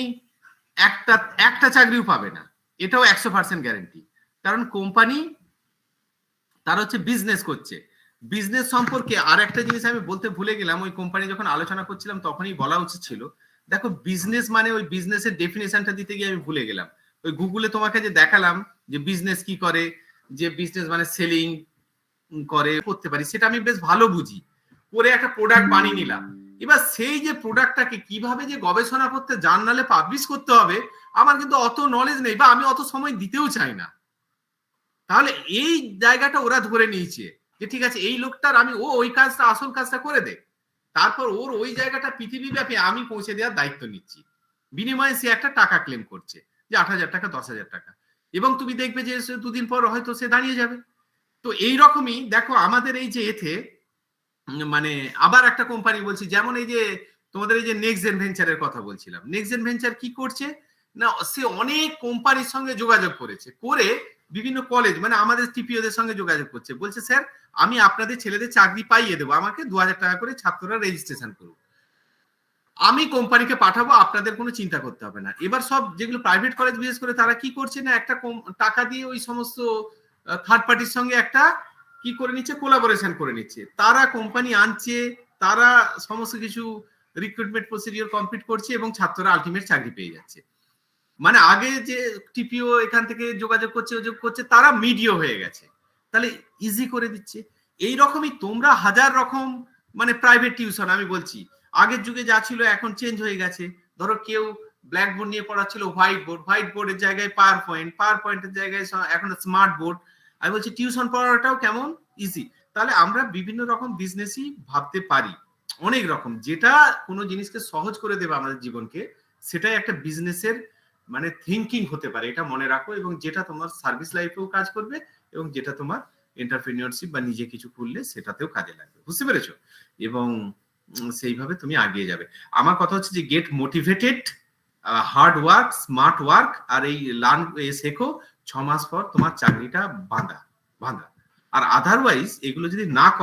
একটা একটা চাকরিও পাবে না, এটাও 100% গ্যারেন্টি। কারণ কোম্পানি তার হচ্ছে বিজনেস করছে। বিজনেস সম্পর্কে আর একটা জিনিস আমি বলতে ভুলে গেলাম, ওই কোম্পানি যখন আলোচনা করছিলাম তখনই বলা উচিত ছিল। দেখো বিজনেস মানে, ওই বিজনেসের ডেফিনেশনটা দিতে গিয়ে আমি ভুলে গেলাম। ওই গুগলে তোমাকে যে দেখালাম যে বিজনেস কি করে, যে বিজনেস মানে সেলিং করে, করতে পারি, সেটা আমি বেশ ভালো বুঝি, করে একটা প্রোডাক্ট বানিয়ে নিলাম। এবার সেই যে প্রোডাক্টটাকে কিভাবে যে গবেষণা করতে, জার্নালে পাবলিশ করতে হবে, আমার কিন্তু অত নলেজ নেই, বা আমি অত সময় দিতেও চাই না। তাহলে এই জায়গাটা ওরা ধরে নিয়েছে যে ঠিক আছে এই লোকটার আমি ওই কাজটা, আসল কাজটা করে দে, তারপর ওর ওই জায়গাটা পৃথিবীব্যাপী আমি পৌঁছে দেওয়ার দায়িত্ব নিচ্ছি, বিনিময়ে সে একটা টাকা ক্লেম করছে, যে 8,000 টাকা, 10,000 টাকা, এবং তুমি দেখবে যে 2 দিন পর হয়তো সে দাঁড়িয়ে যাবে। তো এই রকমই দেখো আমাদের এই যে এতে, মানে আবার একটা কোম্পানি বলছি, যেমন এই যে তোমাদের এই যে নেক্সট জেন ভেঞ্চারের কথা বলছিলাম, নেক্সট জেন ভেঞ্চার কি করছে না, সে অনেক কোম্পানির সঙ্গে যোগাযোগ করেছে, করে বিভিন্ন কলেজ, মানে আমাদের টিপিওদের সঙ্গে যোগাযোগ করছে, বলছে স্যার আমি আপনাদের ছেলেদের চাকরি পাইয়ে দেবো, আমাকে 2,000 টাকা করে ছাত্ররা রেজিস্ট্রেশন করুন, আমি কোম্পানিকে পাঠাবো, আপনাদের কোনো চিন্তা করতে হবে না। এবার সব যেগুলো প্রাইভেট কলেজ বিশেষ করে, তারা কি করছে না, একটা টাকা দিয়ে ওই সমস্ত থার্ড পার্টির সঙ্গে একটা কি করে নিচ্ছে, কোলাবোরেশন করে নিচ্ছে, তারা কোম্পানি আনছে, তারা সমস্ত কিছু রিক্রুটমেন্ট প্রসিডিওর কমপ্লিট করছে, এবং ছাত্ররা আলটিমেট চাকরি পেয়ে যাচ্ছে। মানে আগে যে টিপিও এখান থেকে যোগাযোগ করছে, তারা মিডিও হয়ে গেছে, তাহলে ইজি করে দিচ্ছে। এই রকমই তোমরা হাজার রকম, মানে প্রাইভেট টিউশন আমি বলছি, আগের যুগে যা ছিল এখন চেঞ্জ হয়ে গেছে। ধরো কেউ ব্ল্যাকবোর্ড নিয়ে পড়াচ্ছিল, হোয়াইট বোর্ডের জায়গায় পাওয়ার পয়েন্টের জায়গায় এখন স্মার্ট বোর্ড। আমি বলছি টিউশন পড়াটাও কেমন ইজি। তাহলে আমরা বিভিন্ন রকম বিজনেসই ভাবতে পারি, অনেক রকম, যেটা কোনো জিনিসকে সহজ করে দেবে আমাদের জীবনকে, সেটাই একটা বিজনেসের মানে থিঙ্কিং হতে পারে, এটা মনে রাখো, এবং যেটা তোমার সার্ভিস লাইফেও কাজ করবে, এবং যেটা তোমার এন্টারপ্রেনিয়রশিপ বা নিজে কিছু করলে সেটাতেও কাজে লাগবে, বুঝতে পেরেছো? এবং সেইভাবে তুমি আগিয়ে যাবে। আমার কথা হচ্ছে যে get motivated, hard work, smart work, আর এই লার্ন শেখো, 6 মাস পর তোমার চাকরিটা বাঁধা। আর আদারওয়াইজ এগুলো যদি না করো,